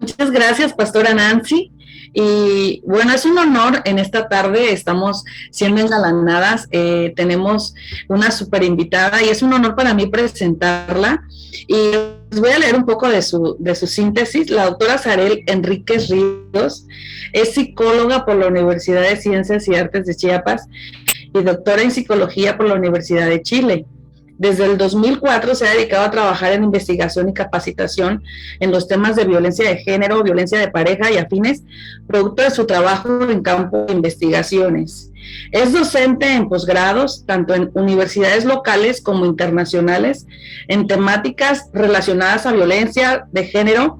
Muchas gracias, Pastora Nancy. Y bueno, es un honor en esta tarde, estamos siendo engalanadas, tenemos una super invitada y es un honor para mí presentarla. Y les voy a leer un poco de su síntesis. La doctora Sarel Enríquez Ríos es psicóloga por la Universidad de Ciencias y Artes de Chiapas y doctora en psicología por la Universidad de Chile. Desde el 2004 se ha dedicado a trabajar en investigación y capacitación en los temas de violencia de género, violencia de pareja y afines, producto de su trabajo en campo de investigaciones. Es docente en posgrados, tanto en universidades locales como internacionales, en temáticas relacionadas a violencia de género,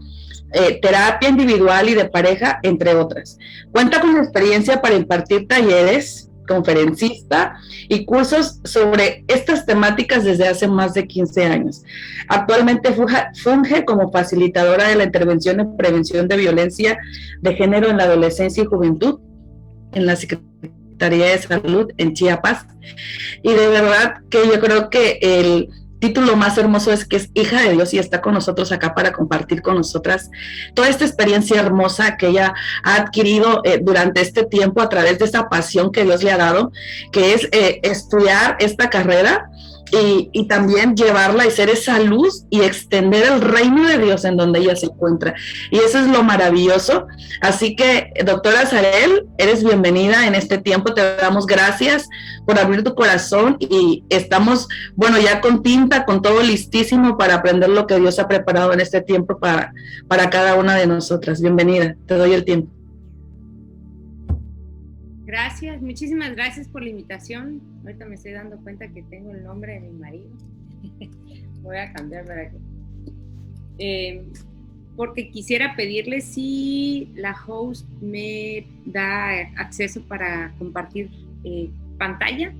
terapia individual y de pareja, entre otras. Cuenta con experiencia para impartir talleres, conferencista y cursos sobre estas temáticas desde hace más de 15 años. Actualmente funge como facilitadora de la intervención en prevención de violencia de género en la adolescencia y juventud en la Secretaría de Salud en Chiapas. Y de verdad que yo creo que el título más hermoso es que es hija de Dios y está con nosotros acá para compartir con nosotras toda esta experiencia hermosa que ella ha adquirido durante este tiempo a través de esa pasión que Dios le ha dado, que es estudiar esta carrera y también llevarla y ser esa luz y extender el reino de Dios en donde ella se encuentra. Y eso es lo maravilloso. Así que, doctora Sarel, eres bienvenida en este tiempo. Te damos gracias por abrir tu corazón y estamos, bueno, ya con tinta, con todo listísimo para aprender lo que Dios ha preparado en este tiempo para cada una de nosotras. Bienvenida, te doy el tiempo. Gracias, muchísimas gracias por la invitación. Ahorita me estoy dando cuenta que tengo el nombre de mi marido. Voy a cambiar para que... porque quisiera pedirle si la host me da acceso para compartir pantalla.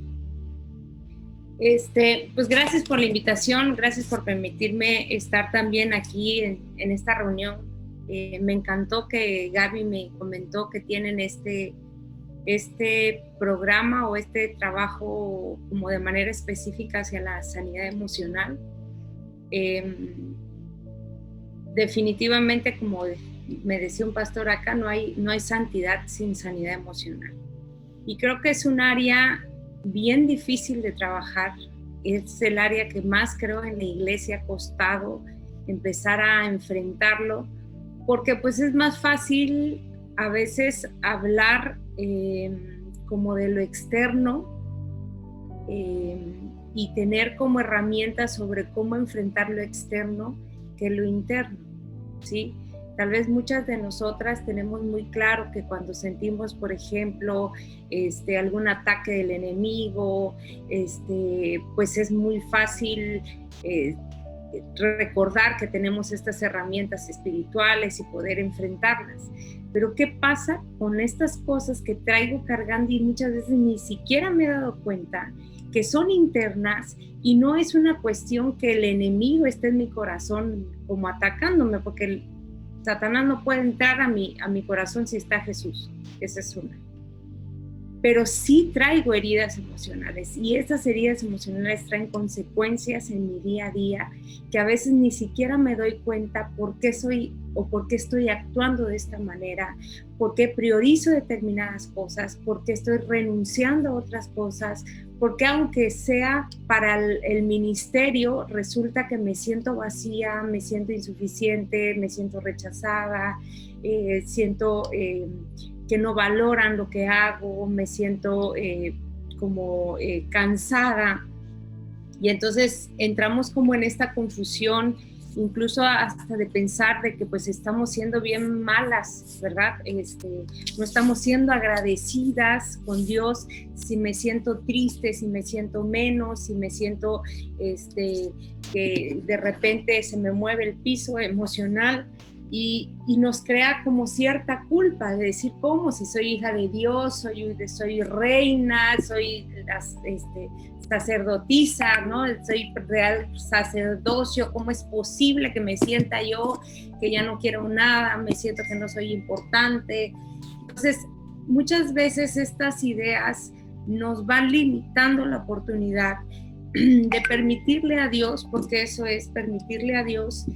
Pues gracias por la invitación, gracias por permitirme estar también aquí en esta reunión. Me encantó que Gaby me comentó que tienen este programa o este trabajo como de manera específica hacia la sanidad emocional. Definitivamente, como me decía un pastor acá, no hay santidad sin sanidad emocional. Y creo que es un área bien difícil de trabajar. Es el área que más creo en la iglesia ha costado empezar a enfrentarlo, porque pues es más fácil a veces hablar como de lo externo y tener como herramientas sobre cómo enfrentar lo externo que lo interno, ¿sí? Tal vez muchas de nosotras tenemos muy claro que cuando sentimos, por ejemplo, algún ataque del enemigo, pues es muy fácil recordar que tenemos estas herramientas espirituales y poder enfrentarlas. Pero ¿qué pasa con estas cosas que traigo cargando y muchas veces ni siquiera me he dado cuenta que son internas y no es una cuestión que el enemigo esté en mi corazón como atacándome, porque Satanás no puede entrar a mi corazón si está Jesús? Esa es una. Pero sí traigo heridas emocionales y esas heridas emocionales traen consecuencias en mi día a día que a veces ni siquiera me doy cuenta por qué soy o por qué estoy actuando de esta manera, por qué priorizo determinadas cosas, por qué estoy renunciando a otras cosas, porque aunque sea para el ministerio, resulta que me siento vacía, me siento insuficiente, me siento rechazada, siento que no valoran lo que hago, me siento cansada. Y entonces entramos como en esta confusión, incluso hasta de pensar de que pues estamos siendo bien malas, ¿verdad? No estamos siendo agradecidas con Dios si me siento triste, si me siento menos, si me siento que de repente se me mueve el piso emocional. Y nos crea como cierta culpa de decir, ¿cómo? Si soy hija de Dios, soy reina, soy sacerdotisa, ¿no? Soy real sacerdocio, ¿cómo es posible que me sienta yo que ya no quiero nada, me siento que no soy importante? Entonces, muchas veces estas ideas nos van limitando la oportunidad de permitirle a Dios, porque eso es permitirle a Dios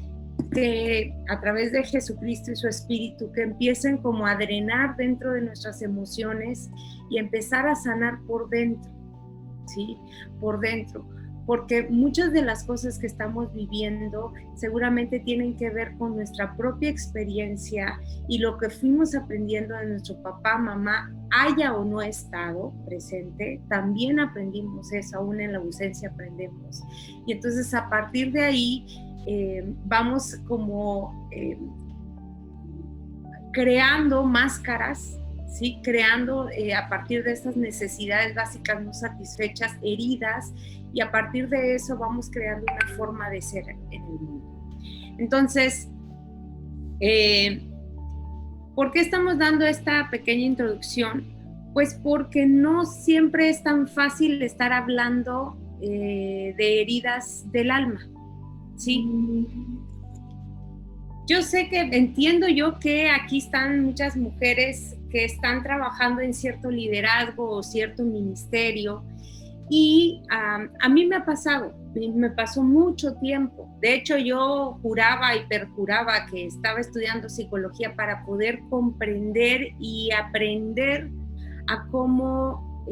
que a través de Jesucristo y su Espíritu, que empiecen como a drenar dentro de nuestras emociones y empezar a sanar por dentro, ¿sí? Por dentro. Porque muchas de las cosas que estamos viviendo seguramente tienen que ver con nuestra propia experiencia y lo que fuimos aprendiendo de nuestro papá, mamá, haya o no estado presente, también aprendimos eso, aún en la ausencia aprendemos. Y entonces a partir de ahí vamos como creando máscaras, ¿sí? Creando a partir de estas necesidades básicas no satisfechas, heridas, y a partir de eso vamos creando una forma de ser en el mundo. Entonces, ¿por qué estamos dando esta pequeña introducción? Pues porque no siempre es tan fácil estar hablando de heridas del alma, ¿sí? Yo sé que entiendo yo que aquí están muchas mujeres que están trabajando en cierto liderazgo o cierto ministerio, y a mí me ha pasado, me pasó mucho tiempo. De hecho, yo juraba y perjuraba que estaba estudiando psicología para poder comprender y aprender a cómo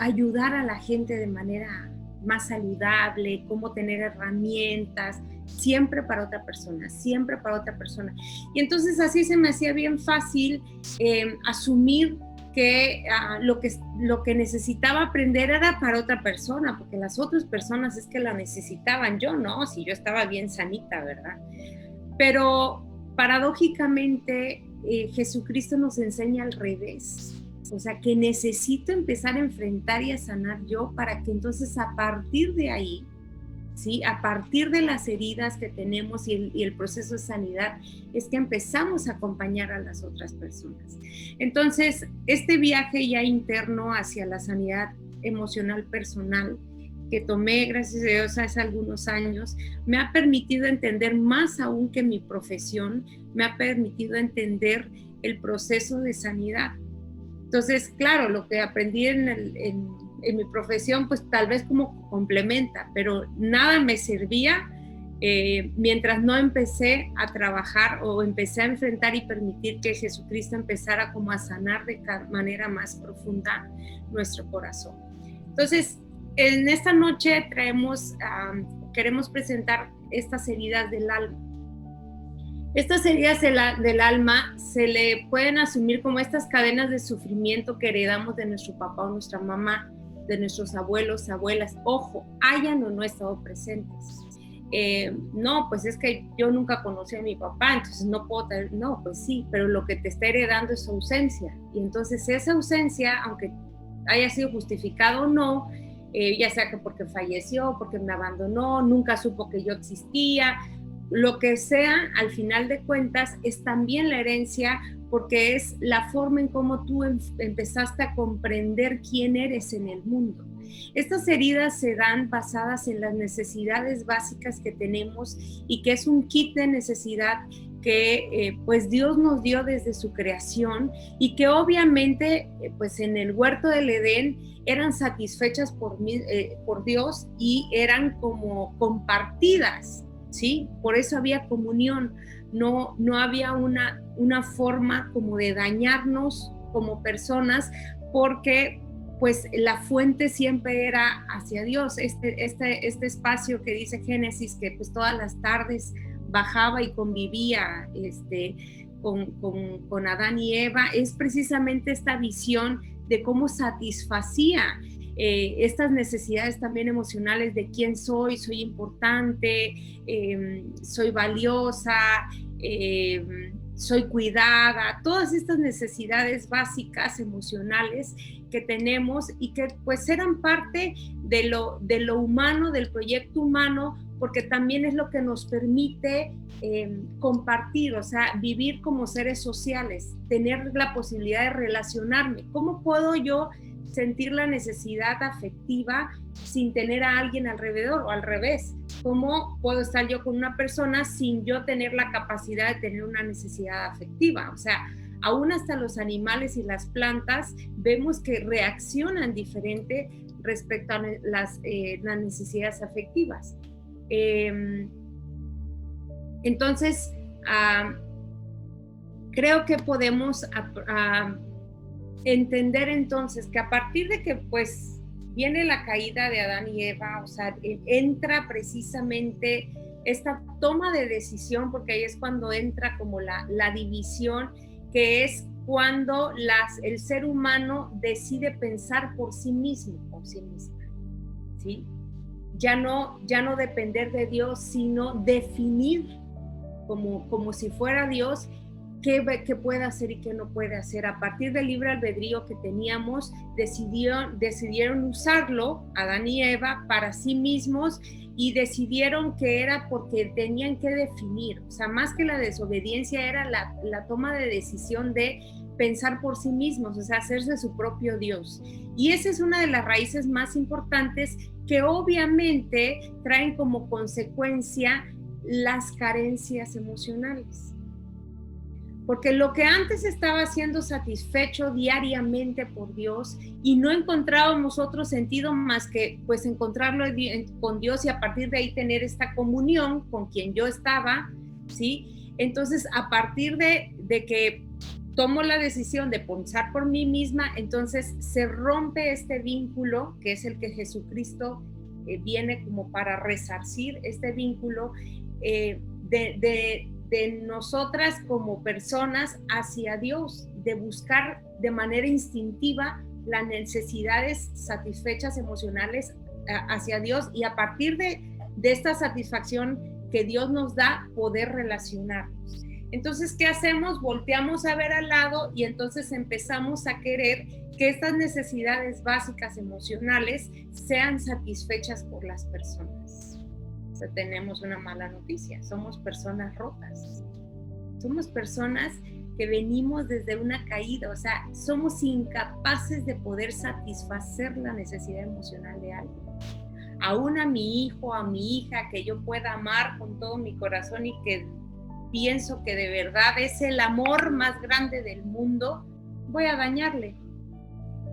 ayudar a la gente de manera más saludable, cómo tener herramientas, siempre para otra persona, siempre para otra persona. Y entonces así se me hacía bien fácil asumir que lo que necesitaba aprender era para otra persona, porque las otras personas es que la necesitaban, yo no, si yo estaba bien sanita, ¿verdad? Pero paradójicamente Jesucristo nos enseña al revés, o sea, que necesito empezar a enfrentar y a sanar yo para que entonces a partir de ahí, ¿sí? A partir de las heridas que tenemos y el proceso de sanidad, es que empezamos a acompañar a las otras personas. Entonces, este viaje ya interno hacia la sanidad emocional personal que tomé, gracias a Dios, hace algunos años, me ha permitido entender más aún que mi profesión, me ha permitido entender el proceso de sanidad. Entonces, claro, lo que aprendí en mi profesión, pues tal vez como complementa, pero nada me servía mientras no empecé a trabajar o empecé a enfrentar y permitir que Jesucristo empezara como a sanar de manera más profunda nuestro corazón. Entonces, en esta noche queremos presentar estas heridas del alma. Estas heridas del alma se le pueden asumir como estas cadenas de sufrimiento que heredamos de nuestro papá o nuestra mamá, de nuestros abuelos, abuelas. Ojo, hayan o no estado presentes. No, pues es que yo nunca conocí a mi papá, entonces no puedo tener, no, pues sí, pero lo que te está heredando es su ausencia. Y entonces esa ausencia, aunque haya sido justificado o no, ya sea que porque falleció, porque me abandonó, nunca supo que yo existía, lo que sea, al final de cuentas, es también la herencia, porque es la forma en cómo tú empezaste a comprender quién eres en el mundo. Estas heridas se dan basadas en las necesidades básicas que tenemos y que es un kit de necesidad que pues Dios nos dio desde su creación y que obviamente pues en el huerto del Edén eran satisfechas por Dios y eran como compartidas, ¿sí? Por eso había comunión, no había una forma como de dañarnos como personas, porque pues la fuente siempre era hacia Dios. Este espacio que dice Génesis, que pues todas las tardes bajaba y convivía con Adán y Eva, es precisamente esta visión de cómo satisfacía estas necesidades también emocionales de quién soy importante, soy valiosa, soy cuidada, todas estas necesidades básicas emocionales que tenemos y que pues eran parte de lo humano, del proyecto humano, porque también es lo que nos permite compartir, o sea, vivir como seres sociales, tener la posibilidad de relacionarme. ¿Cómo puedo yo sentir la necesidad afectiva sin tener a alguien alrededor, o al revés? ¿Cómo puedo estar yo con una persona sin yo tener la capacidad de tener una necesidad afectiva? O sea, aún hasta los animales y las plantas vemos que reaccionan diferente respecto a las necesidades afectivas. Entonces, creo que podemos entender entonces que a partir de que pues viene la caída de Adán y Eva, o sea, entra precisamente esta toma de decisión, porque ahí es cuando entra como la división, que es cuando el ser humano decide pensar por sí mismo o sí misma, ¿sí? Ya no depender de Dios, sino definir como si fuera Dios qué puede hacer y qué no puede hacer. A partir del libre albedrío que teníamos, decidieron usarlo, Adán y Eva, para sí mismos, y decidieron que era porque tenían que definir, o sea, más que la desobediencia era la toma de decisión de pensar por sí mismos, o sea, hacerse su propio Dios. Y esa es una de las raíces más importantes que obviamente traen como consecuencia las carencias emocionales. Porque lo que antes estaba siendo satisfecho diariamente por Dios y no encontrábamos otro sentido más que pues encontrarlo con Dios y a partir de ahí tener esta comunión con quien yo estaba, ¿sí? Entonces, a partir de que tomo la decisión de pensar por mí misma, entonces se rompe este vínculo, que es el que Jesucristo viene como para resarcir este vínculo de nosotras como personas hacia Dios, de buscar de manera instintiva las necesidades satisfechas emocionales hacia Dios y a partir de esta satisfacción que Dios nos da, poder relacionarnos. Entonces, ¿qué hacemos? Volteamos a ver al lado y entonces empezamos a querer que estas necesidades básicas emocionales sean satisfechas por las personas. O sea, tenemos una mala noticia, somos personas rotas, somos personas que venimos desde una caída, o sea, somos incapaces de poder satisfacer la necesidad emocional de alguien. Aún a mi hijo, a mi hija, que yo pueda amar con todo mi corazón y que pienso que de verdad es el amor más grande del mundo, voy a dañarle,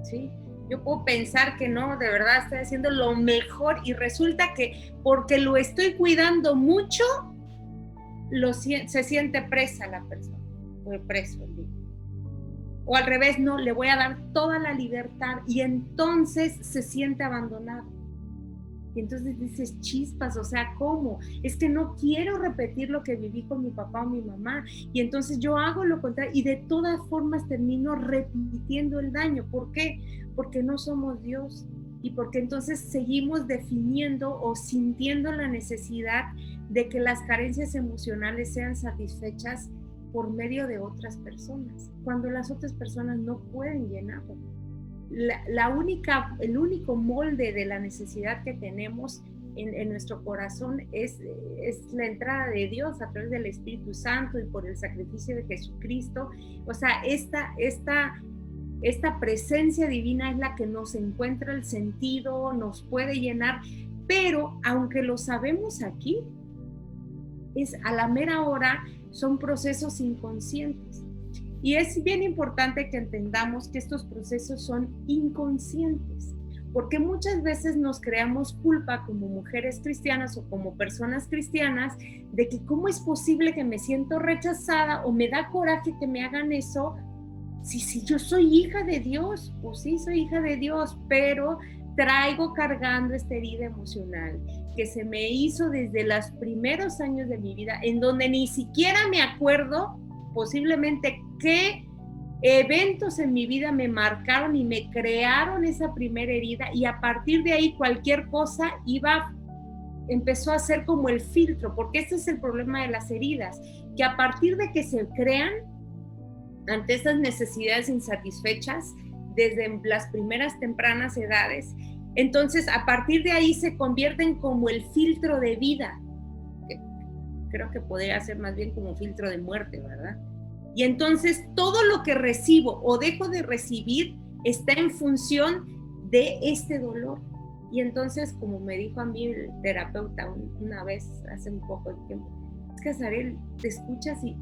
¿sí? Yo puedo pensar que no, de verdad estoy haciendo lo mejor y resulta que porque lo estoy cuidando mucho, se siente presa la persona, o preso el niño. O al revés, no, le voy a dar toda la libertad y entonces se siente abandonado. Y entonces dices, chispas, o sea, ¿cómo? Es que no quiero repetir lo que viví con mi papá o mi mamá. Y entonces yo hago lo contrario y de todas formas termino repitiendo el daño. ¿Por qué? Porque no somos Dios. Y porque entonces seguimos definiendo o sintiendo la necesidad de que las carencias emocionales sean satisfechas por medio de otras personas, cuando las otras personas no pueden llenarlo. El único molde de la necesidad que tenemos en nuestro corazón es la entrada de Dios a través del Espíritu Santo y por el sacrificio de Jesucristo. O sea, esta presencia divina es la que nos encuentra el sentido, nos puede llenar, pero aunque lo sabemos aquí, es a la mera hora son procesos inconscientes. Y es bien importante que entendamos que estos procesos son inconscientes, porque muchas veces nos creamos culpa como mujeres cristianas o como personas cristianas de que cómo es posible que me siento rechazada o me da coraje que me hagan eso, si yo soy hija de Dios, pues sí soy hija de Dios, pero traigo cargando esta herida emocional que se me hizo desde los primeros años de mi vida, en donde ni siquiera me acuerdo posiblemente qué eventos en mi vida me marcaron y me crearon esa primera herida, y a partir de ahí cualquier cosa empezó a ser como el filtro, porque este es el problema de las heridas, que a partir de que se crean ante esas necesidades insatisfechas desde las primeras tempranas edades, entonces a partir de ahí se convierten como el filtro de vida, que creo que podría ser más bien como filtro de muerte, ¿verdad? Y entonces todo lo que recibo o dejo de recibir está en función de este dolor. Y entonces, como me dijo a mí el terapeuta una vez, hace un poco de tiempo, es que Azarel, te escuchas y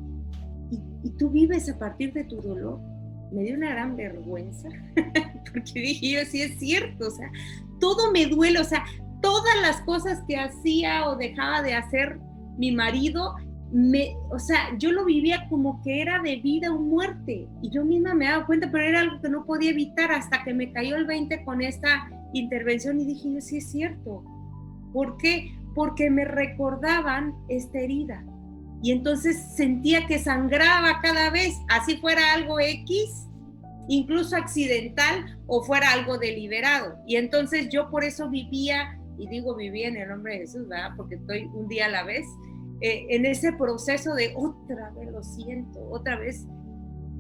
tú vives a partir de tu dolor. Me dio una gran vergüenza, porque dije yo, sí es cierto, o sea, todo me duele, o sea, todas las cosas que hacía o dejaba de hacer mi marido, o sea, yo lo vivía como que era de vida o muerte, y yo misma me daba cuenta, pero era algo que no podía evitar hasta que me cayó el 20 con esta intervención y dije, sí es cierto. ¿Por qué? Porque me recordaban esta herida. Y entonces sentía que sangraba cada vez, así fuera algo X, incluso accidental, o fuera algo deliberado. Y entonces yo por eso vivía, y digo vivía en el nombre de Jesús, ¿verdad? Porque estoy un día a la vez, en ese proceso de otra vez lo siento, otra vez.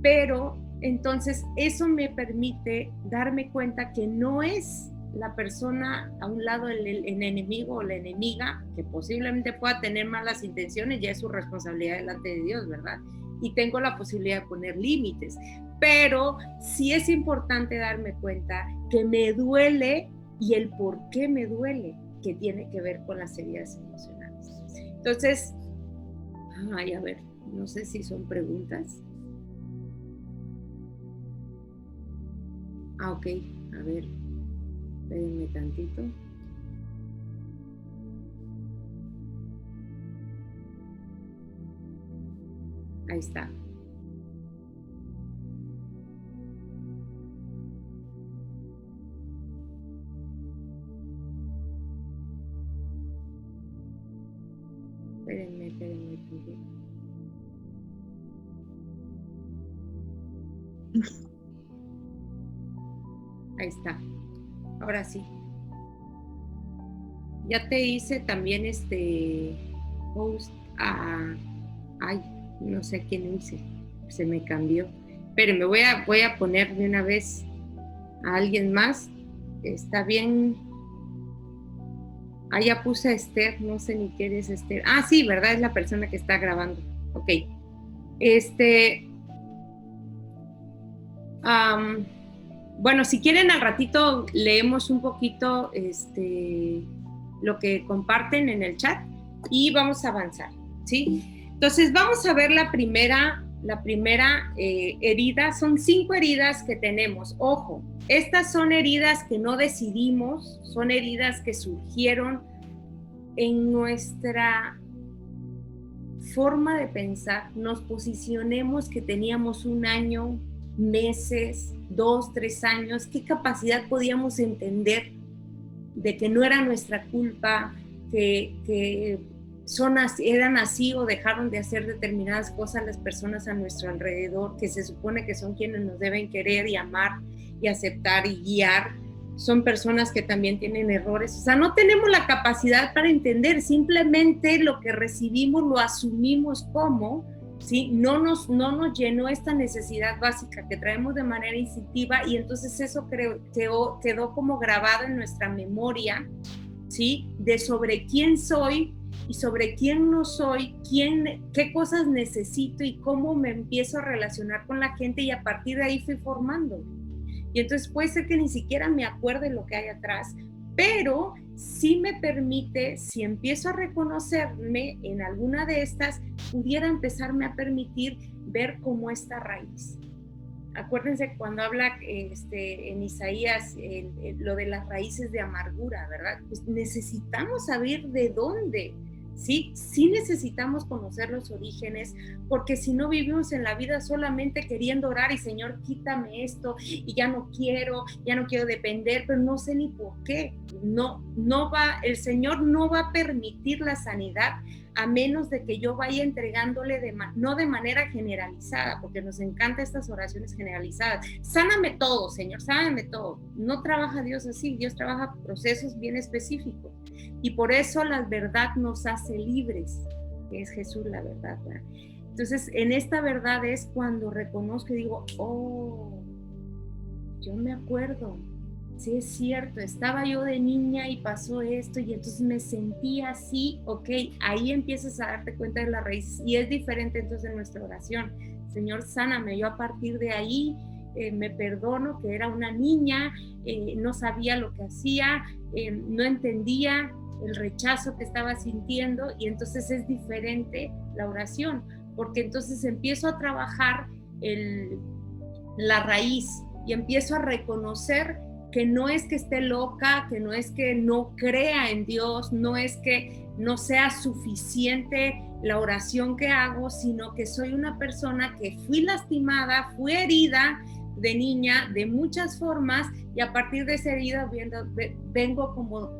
Pero entonces eso me permite darme cuenta que no es la persona a un lado, el enemigo o la enemiga, que posiblemente pueda tener malas intenciones, ya es su responsabilidad delante de Dios, ¿verdad? Y tengo la posibilidad de poner límites, pero sí es importante darme cuenta que me duele y el por qué me duele, que tiene que ver con las heridas emocionales. Entonces, a ver, no sé si son preguntas. Ok, a ver. Espérenme tantito. Ahí está. Espérenme tantito. Ahí está. Ahora sí. Ya te hice también post ay, no sé quién hice. Se me cambió. Pero me voy a poner de una vez a alguien más. Está bien. Ya puse a Esther, no sé ni quién es Esther. Sí, ¿verdad? Es la persona que está grabando. Ok. Bueno, si quieren al ratito leemos un poquito lo que comparten en el chat y vamos a avanzar, ¿sí? Entonces vamos a ver la primera herida. Son 5 heridas que tenemos. Ojo, estas son heridas que no decidimos, son heridas que surgieron en nuestra forma de pensar. Nos posicionemos que teníamos 1 año, meses, 2, 3 años, qué capacidad podíamos entender de que no era nuestra culpa, que eran así o dejaron de hacer determinadas cosas las personas a nuestro alrededor, que se supone que son quienes nos deben querer y amar y aceptar y guiar, son personas que también tienen errores. O sea, no tenemos la capacidad para entender, simplemente lo que recibimos lo asumimos como, ¿sí? No nos llenó esta necesidad básica que traemos de manera instintiva, y entonces eso quedó como grabado en nuestra memoria, ¿sí? De sobre quién soy y sobre quién no soy, qué cosas necesito y cómo me empiezo a relacionar con la gente, y a partir de ahí fui formando. Y entonces puede ser que ni siquiera me acuerde lo que hay atrás, pero sí me permite, si empiezo a reconocerme en alguna de estas, pudiera empezarme a permitir ver cómo esta raíz. Acuérdense cuando habla en Isaías lo de las raíces de amargura, ¿verdad? Pues necesitamos saber de dónde. Sí necesitamos conocer los orígenes, porque si no vivimos en la vida solamente queriendo orar y Señor, quítame esto, y ya no quiero depender, pero no sé ni por qué. El Señor no va a permitir la sanidad a menos de que yo vaya entregándole no de manera generalizada, porque nos encantan estas oraciones generalizadas. Sáname todo, Señor, sáname todo. No trabaja Dios así, Dios trabaja procesos bien específicos. Y por eso la verdad nos hace libres, que es Jesús la verdad, ¿verdad? Entonces, en esta verdad es cuando reconozco y digo, yo me acuerdo, sí es cierto, estaba yo de niña y pasó esto, y entonces me sentía así, ok, ahí empiezas a darte cuenta de la raíz, y es diferente entonces en nuestra oración. Señor, sáname, yo a partir de ahí me perdono que era una niña, no sabía lo que hacía, no entendía el rechazo que estaba sintiendo, y entonces es diferente la oración, porque entonces empiezo a trabajar la raíz y empiezo a reconocer que no es que esté loca, que no es que no crea en Dios, no es que no sea suficiente la oración que hago, sino que soy una persona que fui lastimada, fui herida de niña de muchas formas, y a partir de esa herida vengo como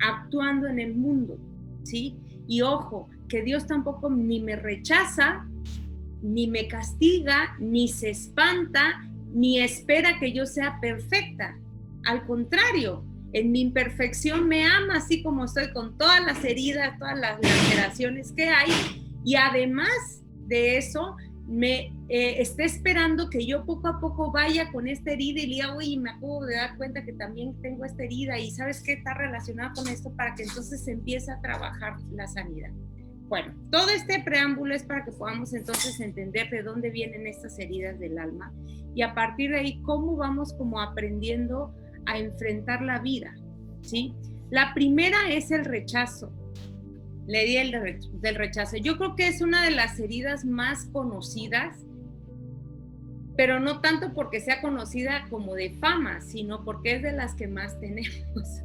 actuando en el mundo, ¿sí? Y ojo, que Dios tampoco ni me rechaza, ni me castiga, ni se espanta, ni espera que yo sea perfecta. Al contrario, en mi imperfección me ama así como estoy, con todas las heridas, todas las laceraciones que hay, y además de eso me está esperando que yo poco a poco vaya con esta herida y le diga, oye, me acabo de dar cuenta que también tengo esta herida y ¿sabes qué? Está relacionada con esto, para que entonces se empiece a trabajar la sanidad. Bueno, todo este preámbulo es para que podamos entonces entender de dónde vienen estas heridas del alma, y a partir de ahí cómo vamos como aprendiendo a enfrentar la vida, ¿sí? La primera es el rechazo. La herida del rechazo. Yo creo que es una de las heridas más conocidas, pero no tanto porque sea conocida como de fama, sino porque es de las que más tenemos.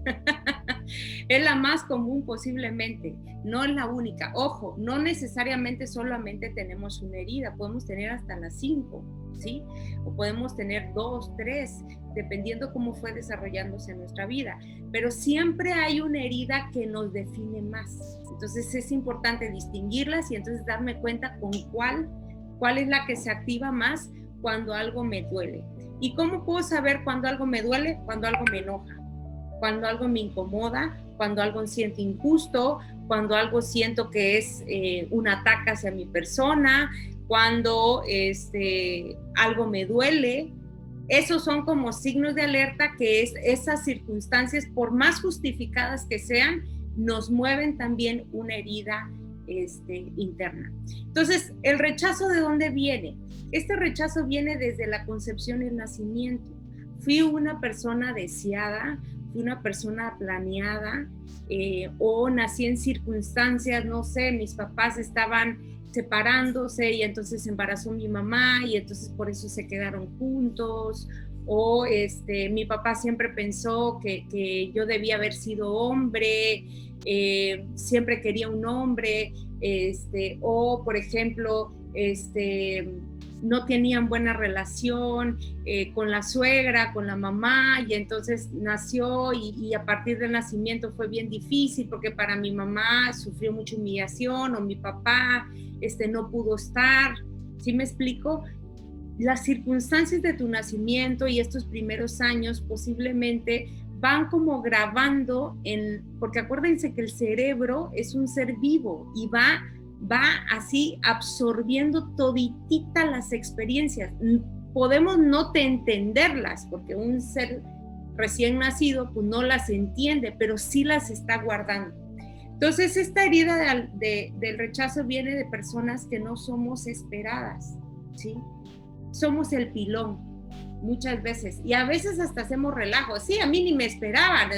Es la más común posiblemente, no es la única. Ojo, no necesariamente solamente tenemos una herida, podemos tener hasta las 5, ¿sí? O podemos tener 2, 3, dependiendo cómo fue desarrollándose nuestra vida. Pero siempre hay una herida que nos define más. Entonces es importante distinguirlas y entonces darme cuenta con cuál es la que se activa más cuando algo me duele. ¿Y cómo puedo saber cuando algo me duele? Cuando algo me enoja, cuando algo me incomoda, cuando algo siento injusto, cuando algo siento que es un ataque hacia mi persona, cuando algo me duele. Esos son como signos de alerta que esas circunstancias, por más justificadas que sean, nos mueven también una herida interna. Entonces, ¿el rechazo de dónde viene? Este rechazo viene desde la concepción y el nacimiento. Fui una persona deseada, fui una persona planeada, o nací en circunstancias, no sé, mis papás estaban separándose y entonces se embarazó mi mamá y entonces por eso se quedaron juntos, o mi papá siempre pensó que yo debía haber sido hombre, siempre quería un hombre, o por ejemplo, no tenían buena relación con la suegra, con la mamá, y entonces nació y a partir del nacimiento fue bien difícil porque para mi mamá sufrió mucha humillación, o mi papá no pudo estar. ¿Sí me explico? Las circunstancias de tu nacimiento y estos primeros años posiblemente van como grabando porque acuérdense que el cerebro es un ser vivo y va así absorbiendo toditita las experiencias. Podemos no entenderlas, porque un ser recién nacido pues no las entiende, pero sí las está guardando. Entonces esta herida del rechazo viene de personas que no somos esperadas, ¿sí? Somos el pilón muchas veces, y a veces hasta hacemos relajo. Sí, a mí ni me esperaban,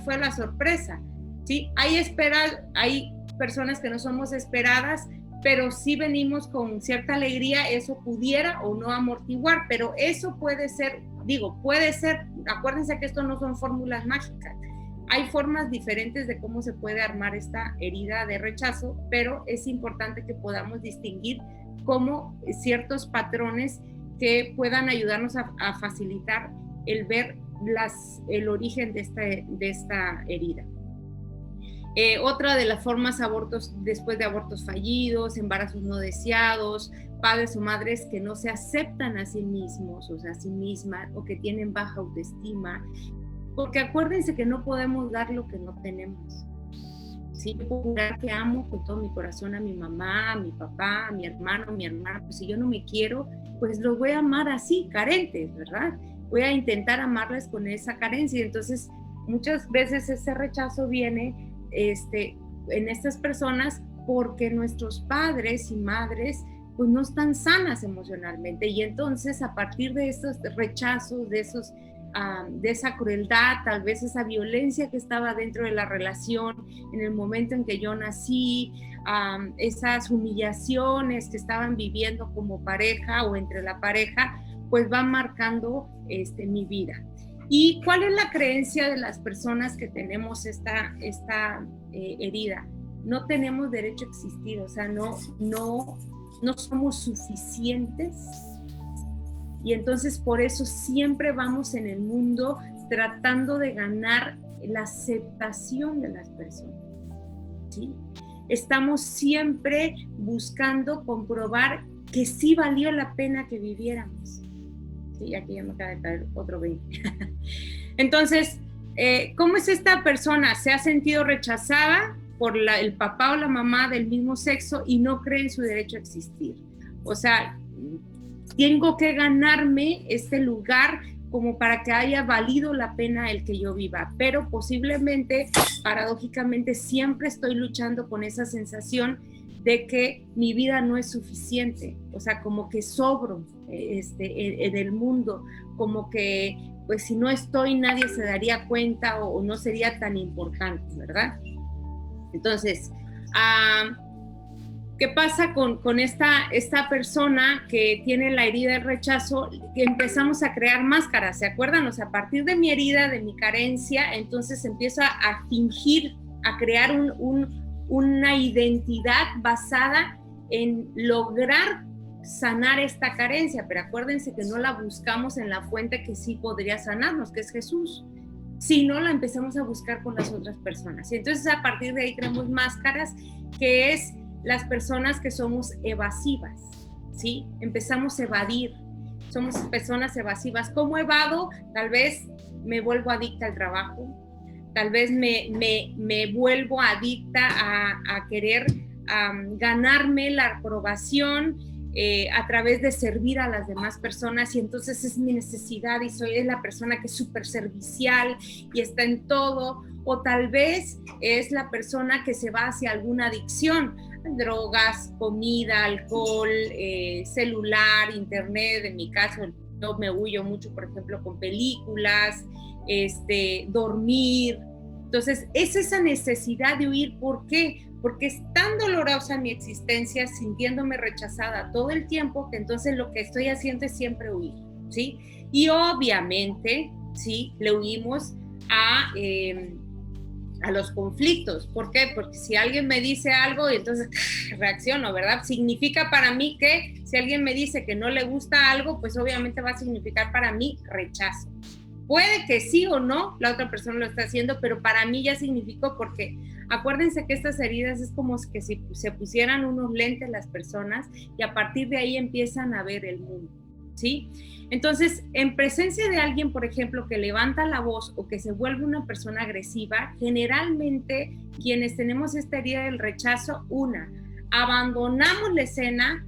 fue la sorpresa, ¿sí? Hay personas que no somos esperadas, pero sí venimos con cierta alegría. Eso pudiera o no amortiguar, pero eso puede ser, acuérdense que esto no son fórmulas mágicas. Hay formas diferentes de cómo se puede armar esta herida de rechazo, pero es importante que podamos distinguir como ciertos patrones que puedan ayudarnos a facilitar el ver el origen de esta herida. Otra de las formas, abortos después de abortos fallidos, embarazos no deseados, padres o madres que no se aceptan a sí mismos, o sea, a sí mismas, o que tienen baja autoestima, porque acuérdense que no podemos dar lo que no tenemos. Sí, puedo jurar que amo con todo mi corazón a mi mamá, a mi papá, a mi hermano, a mi hermana, pues si yo no me quiero, pues los voy a amar así, carentes, ¿verdad? Voy a intentar amarles con esa carencia. Entonces, muchas veces ese rechazo viene en estas personas porque nuestros padres y madres pues no están sanas emocionalmente, y entonces a partir de estos rechazos, de esa crueldad, tal vez esa violencia que estaba dentro de la relación en el momento en que yo nací, esas humillaciones que estaban viviendo como pareja o entre la pareja, pues van marcando mi vida. ¿Y cuál es la creencia de las personas que tenemos esta herida? no tenemos derecho a existir, o sea, no somos suficientes. Y entonces por eso siempre vamos en el mundo tratando de ganar la aceptación de las personas, ¿sí? Estamos siempre buscando comprobar que sí valió la pena que viviéramos. Sí, aquí ya me acaba de caer otro 20. Entonces, ¿cómo es esta persona? ¿Se ha sentido rechazada por el papá o la mamá del mismo sexo y no cree en su derecho a existir? O sea, tengo que ganarme este lugar como para que haya valido la pena el que yo viva, pero posiblemente, paradójicamente, siempre estoy luchando con esa sensación de que mi vida no es suficiente, o sea, como que sobro en el mundo, como que pues si no estoy nadie se daría cuenta o no sería tan importante, ¿verdad? Entonces, ¿qué pasa con esta persona que tiene la herida del rechazo? Que empezamos a crear máscaras, ¿se acuerdan? O sea, a partir de mi herida, de mi carencia, entonces empiezo a fingir, a crear una identidad basada en lograr sanar esta carencia, pero acuérdense que no la buscamos en la fuente que sí podría sanarnos, que es Jesús, sino la empezamos a buscar con las otras personas. Y entonces a partir de ahí creamos máscaras, que es las personas que somos evasivas, ¿sí? Empezamos a evadir, somos personas evasivas. ¿Cómo evado? Tal vez me vuelvo adicta al trabajo, tal vez me vuelvo adicta a querer ganarme la aprobación a través de servir a las demás personas, y entonces es mi necesidad y soy la persona que es súper servicial y está en todo. O tal vez es la persona que se va hacia alguna adicción, drogas, comida, alcohol, celular, internet. En mi caso, yo me huyo mucho, por ejemplo, con películas, dormir. Entonces, es esa necesidad de huir. ¿Por qué? Porque es tan dolorosa mi existencia, sintiéndome rechazada todo el tiempo, que entonces lo que estoy haciendo es siempre huir, ¿sí? Y obviamente, ¿sí? Le huimos a los conflictos. ¿Por qué? Porque si alguien me dice algo y entonces reacciono, ¿verdad? Significa para mí que si alguien me dice que no le gusta algo, pues obviamente va a significar para mí rechazo. Puede que sí o no la otra persona lo está haciendo, pero para mí ya significó, porque acuérdense que estas heridas es como que si se pusieran unos lentes las personas y a partir de ahí empiezan a ver el mundo, ¿sí? Entonces, en presencia de alguien, por ejemplo, que levanta la voz o que se vuelve una persona agresiva, generalmente quienes tenemos esta herida del rechazo, abandonamos la escena,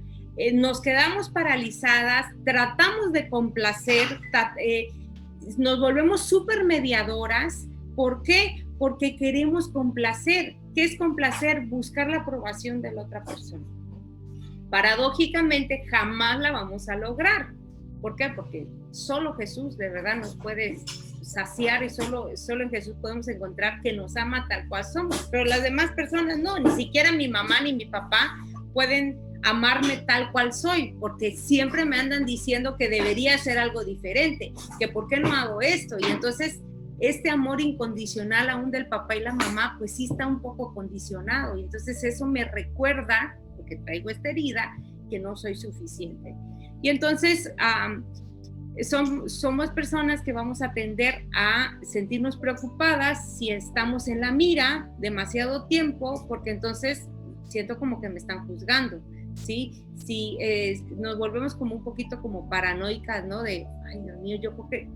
nos quedamos paralizadas, tratamos de complacer, nos volvemos súper mediadoras. ¿Por qué? Porque queremos complacer. ¿Qué es complacer? Buscar la aprobación de la otra persona. Paradójicamente, jamás la vamos a lograr. ¿Por qué? Porque solo Jesús de verdad nos puede saciar y solo en Jesús podemos encontrar que nos ama tal cual somos. Pero las demás personas no, ni siquiera mi mamá ni mi papá pueden amarme tal cual soy, porque siempre me andan diciendo que debería hacer algo diferente, que por qué no hago esto. Y entonces este amor incondicional aún del papá y la mamá, pues sí está un poco condicionado, y entonces eso me recuerda, porque traigo esta herida, que no soy suficiente. Y entonces somos personas que vamos a tender a sentirnos preocupadas si estamos en la mira demasiado tiempo, porque entonces siento como que me están juzgando, ¿sí? Si nos volvemos como un poquito como paranoicas, ¿no? De, ay, Dios mío, yo creo que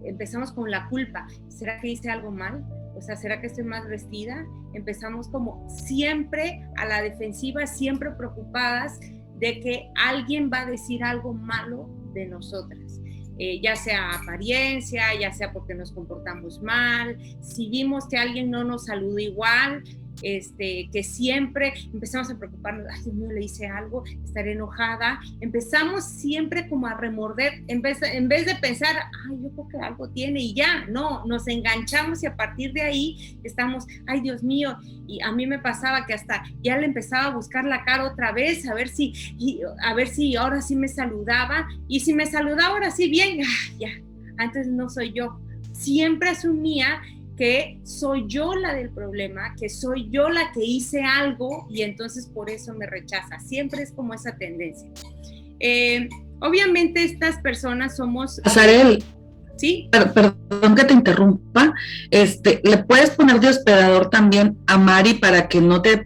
empezamos con la culpa. ¿Será que hice algo mal? O sea, ¿será que estoy más vestida? Empezamos como siempre a la defensiva, siempre preocupadas de que alguien va a decir algo malo de nosotras. Ya sea apariencia, ya sea porque nos comportamos mal, si vimos que alguien no nos saluda igual, que siempre empezamos a preocuparnos, ay Dios mío, le hice algo, estaré enojada. Empezamos siempre como a remorder, en vez de pensar, ay, yo creo que algo tiene, y ya, no, nos enganchamos y a partir de ahí estamos, ay Dios mío. Y a mí me pasaba que hasta ya le empezaba a buscar la cara otra vez, a ver si ahora sí me saludaba, y si me saludaba ahora sí bien, ya, antes no soy yo. Siempre asumía que soy yo la del problema, que soy yo la que hice algo y entonces por eso me rechaza. Siempre es como esa tendencia. Obviamente estas personas somos... Azarel, ¿sí? Perdón que te interrumpa, le puedes poner de hospedador también a Mari para que no te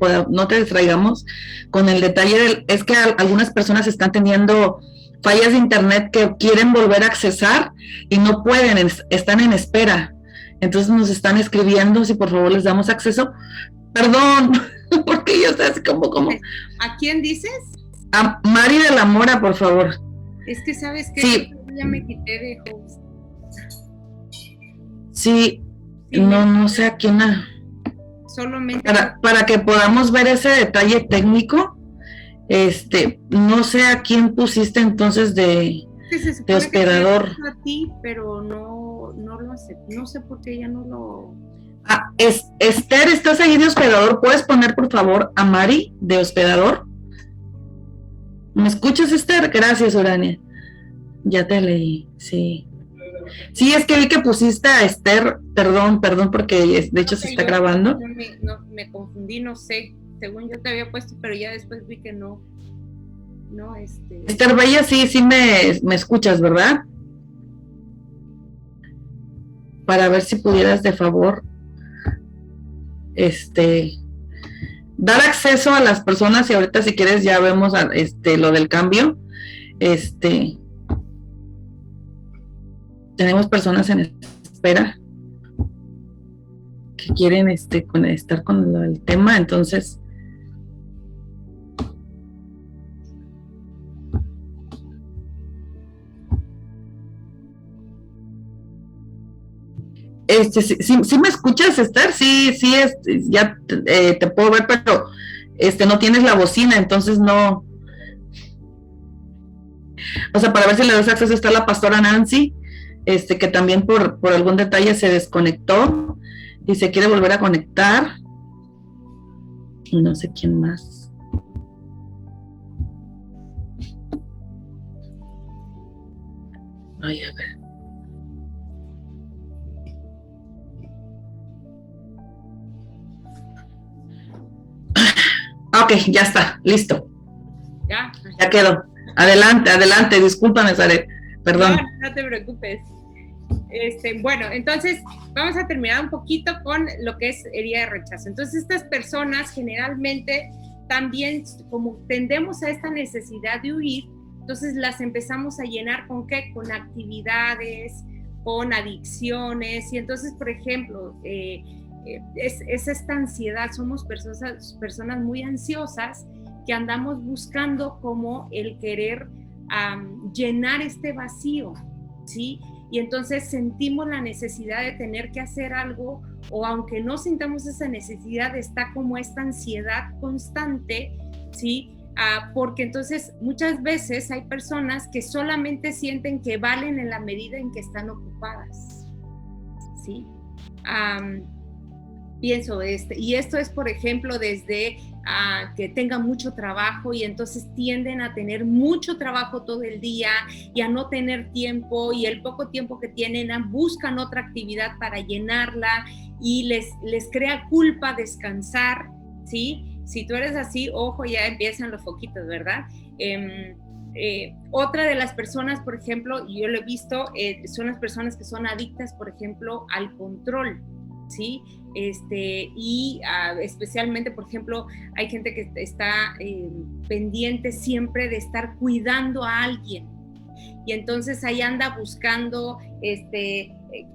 distraigamos con el detalle es que algunas personas están teniendo fallas de internet que quieren volver a accesar y no pueden, están en espera, entonces nos están escribiendo si por favor les damos acceso. Perdón, porque yo estoy así como... ¿A quién dices? A Mari de la Mora, por favor. Es que sabes que sí. Ya me quité de host. Sí, no sé a quién. Solamente para que podamos ver ese detalle técnico, no sé a quién pusiste entonces de hospedador. A ti, pero no lo acepto. No sé por qué ella no lo... Esther, ¿estás ahí de hospedador? ¿Puedes poner por favor a Mari de hospedador? ¿Me escuchas, Esther? Gracias, Urania. Ya te leí, sí. Sí, es que vi que pusiste a Esther, perdón, porque de hecho se está grabando. Me confundí, no sé, según yo te había puesto, pero ya después vi que no. Esther Bella, sí me escuchas, ¿verdad? Para ver si pudieras de favor, dar acceso a las personas y ahorita si quieres ya vemos lo del cambio. Tenemos personas en espera que quieren estar con el tema, entonces ¿sí me escuchas, Esther? Sí, ya te puedo ver, pero no tienes la bocina, entonces no. O sea, para ver si le das acceso está la pastora Nancy, que también por algún detalle se desconectó y se quiere volver a conectar. Y no sé quién más. Ay, a ver. Ok, ya está, listo. Ya quedó. Adelante, discúlpame, Zaret, perdón. No te preocupes. Bueno, entonces vamos a terminar un poquito con lo que es herida de rechazo. Entonces estas personas generalmente también, como tendemos a esta necesidad de huir, entonces las empezamos a llenar ¿con qué? Con actividades, con adicciones, y entonces, por ejemplo, es esta ansiedad, somos personas muy ansiosas que andamos buscando como el querer llenar este vacío, ¿sí? Y entonces sentimos la necesidad de tener que hacer algo, o aunque no sintamos esa necesidad, está como esta ansiedad constante, ¿sí? Porque entonces muchas veces hay personas que solamente sienten que valen en la medida en que están ocupadas, ¿sí? Pienso y esto es, por ejemplo, desde que tengan mucho trabajo y entonces tienden a tener mucho trabajo todo el día y a no tener tiempo, y el poco tiempo que tienen buscan otra actividad para llenarla y les crea culpa descansar, ¿sí? Si tú eres así, ojo, ya empiezan los foquitos, ¿verdad? Otra de las personas, por ejemplo, yo lo he visto, son las personas que son adictas, por ejemplo, al control, ¿sí? Y especialmente, por ejemplo, hay gente que está pendiente siempre de estar cuidando a alguien, y entonces ahí anda buscando,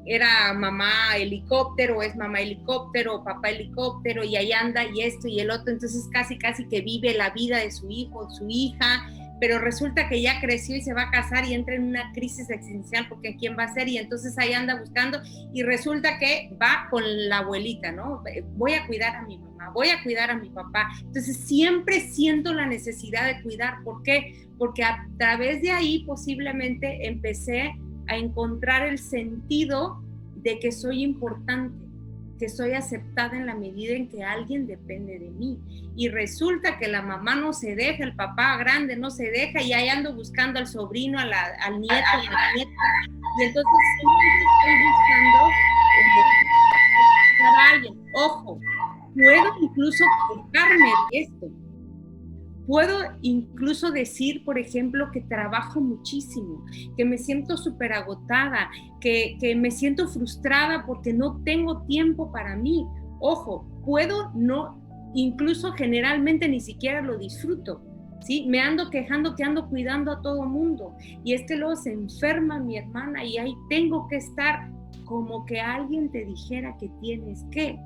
era mamá helicóptero, o es mamá helicóptero, o papá helicóptero, y ahí anda, y esto y el otro, entonces casi que vive la vida de su hijo, su hija, pero resulta que ya creció y se va a casar y entra en una crisis existencial porque ¿quién va a ser? Y entonces ahí anda buscando y resulta que va con la abuelita, ¿no? Voy a cuidar a mi mamá, voy a cuidar a mi papá. Entonces siempre siento la necesidad de cuidar. ¿Por qué? Porque a través de ahí posiblemente empecé a encontrar el sentido de que soy importante, que soy aceptada en la medida en que alguien depende de mí. Y resulta que la mamá no se deja, el papá grande no se deja, y ahí ando buscando al sobrino, al nieto, a la nieta, y entonces siempre estoy buscando Ojo, puedo incluso quejarme de esto. Puedo incluso decir, por ejemplo, que trabajo muchísimo, que me siento súper agotada, que me siento frustrada porque no tengo tiempo para mí. Ojo, puedo no, incluso generalmente ni siquiera lo disfruto, ¿sí? Me ando quejando que ando cuidando a todo mundo. Y es que luego se enferma mi hermana y ahí tengo que estar como que alguien te dijera que tienes que,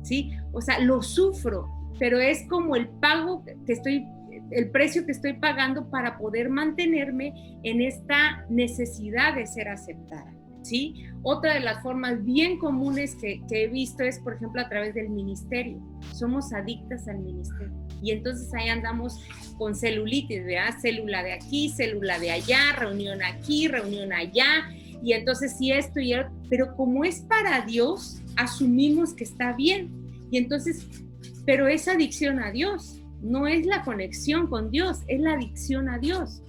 ¿sí? O sea, lo sufro, pero es como el pago que estoy, el precio que estoy pagando para poder mantenerme en esta necesidad de ser aceptada, ¿sí? Otra de las formas bien comunes que he visto es, por ejemplo, a través del ministerio. Somos adictas al ministerio. Y entonces ahí andamos con celulitis, ¿verdad? Célula de aquí, célula de allá, reunión aquí, reunión allá. Y entonces sí esto y otro. Pero como es para Dios, asumimos que está bien. Y entonces, pero es adicción a Dios. No es la conexión con Dios, es la adicción a Dios.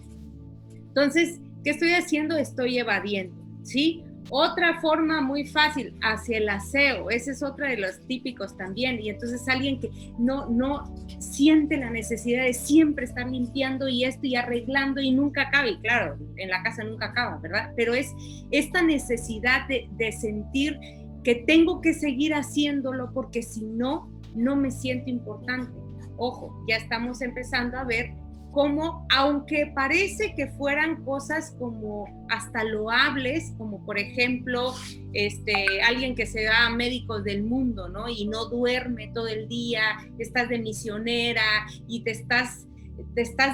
Entonces, ¿qué estoy haciendo? Estoy evadiendo, ¿sí? Otra forma muy fácil, hacia el aseo, ese es otro de los típicos también, y entonces alguien que no siente la necesidad de siempre estar limpiando y esto y arreglando y nunca acaba, y claro, en la casa nunca acaba, ¿verdad? Pero es esta necesidad de sentir que tengo que seguir haciéndolo porque si no, no me siento importante. Ojo, ya estamos empezando a ver cómo, aunque parece que fueran cosas como hasta loables, como por ejemplo, alguien que se va a médicos del mundo, ¿no? Y no duerme todo el día, estás de misionera y te estás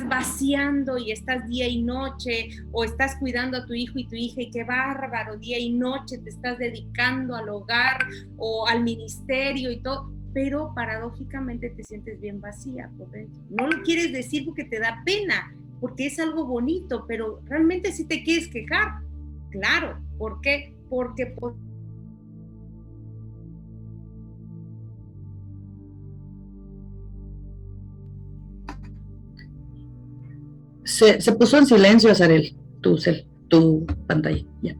vaciando y estás día y noche, o estás cuidando a tu hijo y tu hija y qué bárbaro, día y noche te estás dedicando al hogar o al ministerio y todo, pero paradójicamente te sientes bien vacía por dentro. No lo quieres decir porque te da pena, porque es algo bonito, pero realmente sí te quieres quejar. Claro, ¿por qué? Porque se puso en silencio, Azarel, tu pantalla. Ya.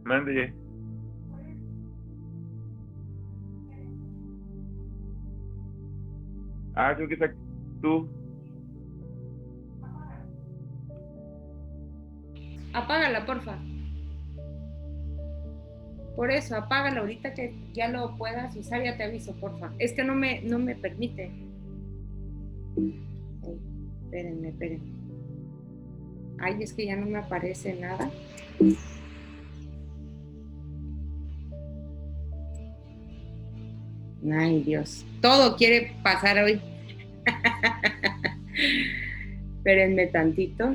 Mande. Creo que está tú. Apágala, porfa. Por eso, apágala ahorita que ya lo puedas usar, ya te aviso, porfa. Es que no me permite. Ay, espérenme. Ay, es que ya no me aparece nada. Ay, Dios. Todo quiere pasar hoy. Espérenme tantito.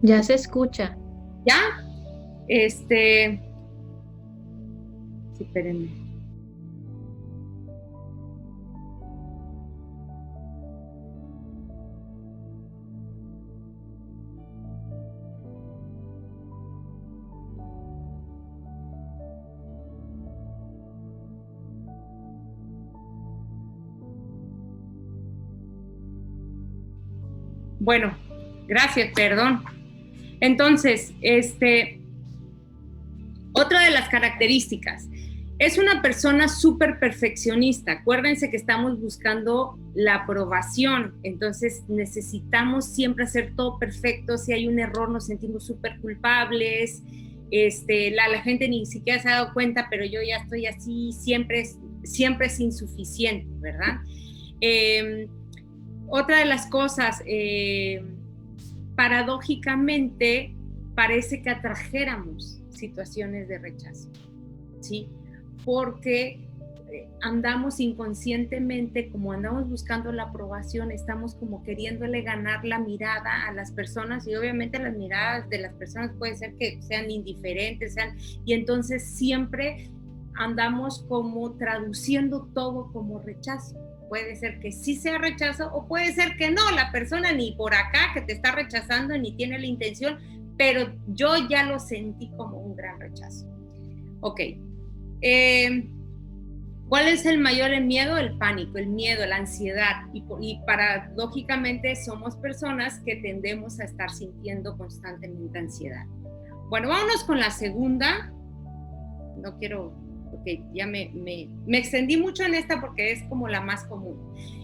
Ya se escucha. ¿Ya? Sí, espérenme. Bueno, gracias, perdón. Entonces, otra de las características, es una persona súper perfeccionista. Acuérdense que estamos buscando la aprobación, entonces necesitamos siempre hacer todo perfecto. Si hay un error nos sentimos súper culpables. La gente ni siquiera se ha dado cuenta, pero yo ya estoy así, siempre es insuficiente, ¿verdad? Otra de las cosas, paradójicamente, parece que atrajéramos situaciones de rechazo, ¿sí? Porque andamos inconscientemente, como andamos buscando la aprobación, estamos como queriéndole ganar la mirada a las personas, y obviamente las miradas de las personas puede ser que sean indiferentes, y entonces siempre andamos como traduciendo todo como rechazo. Puede ser que sí sea rechazo o puede ser que no, la persona ni por acá que te está rechazando ni tiene la intención, pero yo ya lo sentí como un gran rechazo. Ok. ¿Cuál es el mayor miedo? El pánico, el miedo, la ansiedad. Y paradójicamente somos personas que tendemos a estar sintiendo constantemente ansiedad. Bueno, vámonos con la segunda. No quiero, porque ya me extendí mucho en esta porque es como la más común.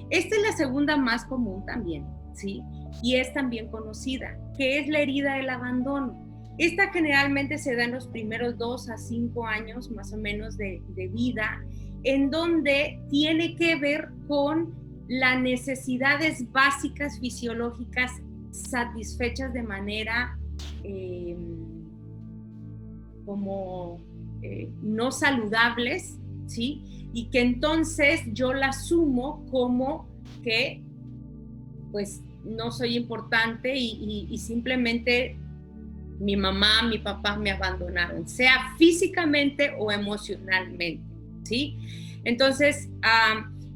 Esta es la segunda más común también, ¿sí? Y es también conocida, que es la herida del abandono. Esta generalmente se da en los primeros 2 a 5 años más o menos de vida, en donde tiene que ver con las necesidades básicas fisiológicas satisfechas de manera no saludables, ¿sí? Y que entonces yo la asumo como que pues no soy importante y simplemente mi mamá, mi papá me abandonaron, sea físicamente o emocionalmente, ¿sí? Entonces,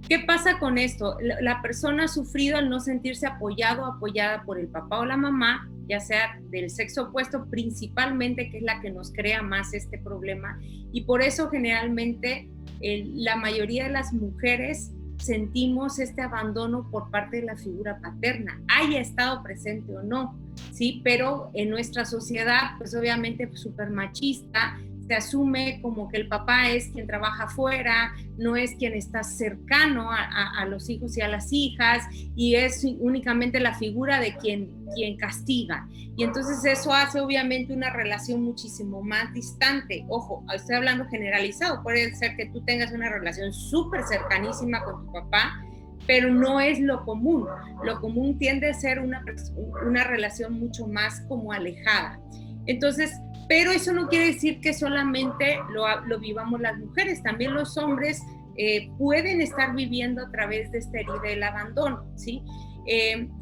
¿qué pasa con esto? La persona ha sufrido al no sentirse apoyado o apoyada por el papá o la mamá, ya sea del sexo opuesto principalmente, que es la que nos crea más este problema, y por eso generalmente la mayoría de las mujeres sentimos este abandono por parte de la figura paterna, haya estado presente o no, ¿sí? Pero en nuestra sociedad, pues obviamente súper machista, se asume como que el papá es quien trabaja afuera, no es quien está cercano a los hijos y a las hijas, y es únicamente la figura de quien castiga. Y entonces eso hace obviamente una relación muchísimo más distante. Ojo, estoy hablando generalizado, puede ser que tú tengas una relación súper cercanísima con tu papá, pero no es lo común. Lo común tiende a ser una relación mucho más como alejada. Entonces, pero eso no quiere decir que solamente lo vivamos las mujeres, también los hombres pueden estar viviendo a través de esta herida del abandono, ¿sí?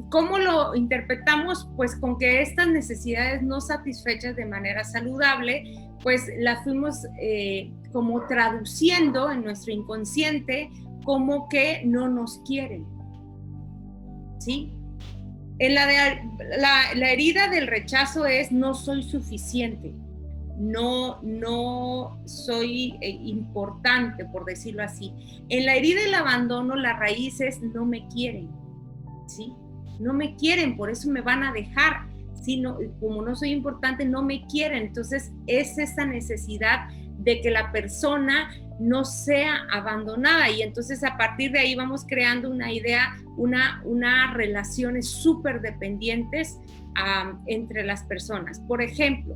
¿Cómo lo interpretamos? Pues con que estas necesidades no satisfechas de manera saludable, pues las fuimos como traduciendo en nuestro inconsciente como que no nos quieren, ¿sí? La herida del rechazo es no soy suficiente, no soy importante, por decirlo así. En la herida del abandono la raíz es no me quieren, ¿sí? No me quieren, por eso me van a dejar, ¿sí? No, como no soy importante, no me quieren. Entonces es esa necesidad de que la persona no sea abandonada, y entonces a partir de ahí vamos creando una idea, unas relaciones súper dependientes entre las personas. Por ejemplo,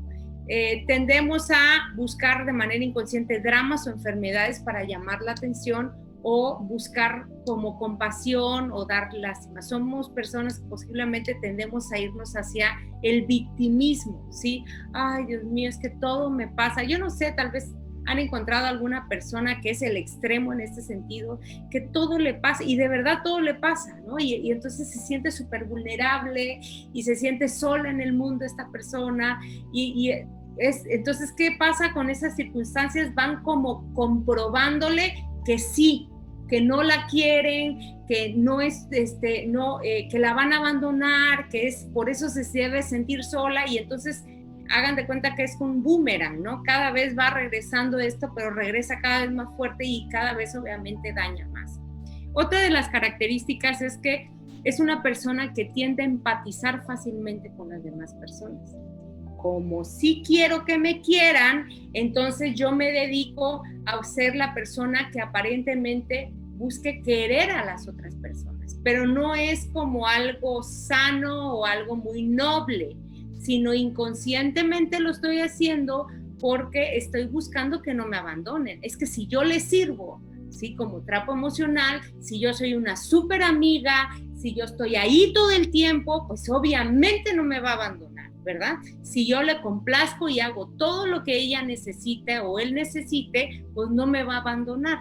tendemos a buscar de manera inconsciente dramas o enfermedades para llamar la atención o buscar como compasión o dar lástima. Somos personas que posiblemente tendemos a irnos hacia el victimismo, ¿sí? Ay, Dios mío, es que todo me pasa. Yo no sé, tal vez han encontrado alguna persona que es el extremo en este sentido, que todo le pasa, y de verdad todo le pasa, ¿no? Y entonces se siente súper vulnerable y se siente sola en el mundo esta persona, entonces, ¿qué pasa con esas circunstancias? Van como comprobándole que sí, que no la quieren, que no es, que la van a abandonar, que es por eso se debe sentir sola, y entonces hagan de cuenta que es un boomerang, ¿no? Cada vez va regresando esto, pero regresa cada vez más fuerte y cada vez obviamente daña más. Otra de las características es que es una persona que tiende a empatizar fácilmente con las demás personas. Como sí quiero que me quieran, entonces yo me dedico a ser la persona que aparentemente busque querer a las otras personas, pero no es como algo sano o algo muy noble, sino inconscientemente lo estoy haciendo porque estoy buscando que no me abandonen. Es que si yo les sirvo, ¿sí? Como trapo emocional, si yo soy una súper amiga, si yo estoy ahí todo el tiempo, pues obviamente no me va a abandonar, ¿verdad? Si yo le complazco y hago todo lo que ella necesite o él necesite, pues no me va a abandonar.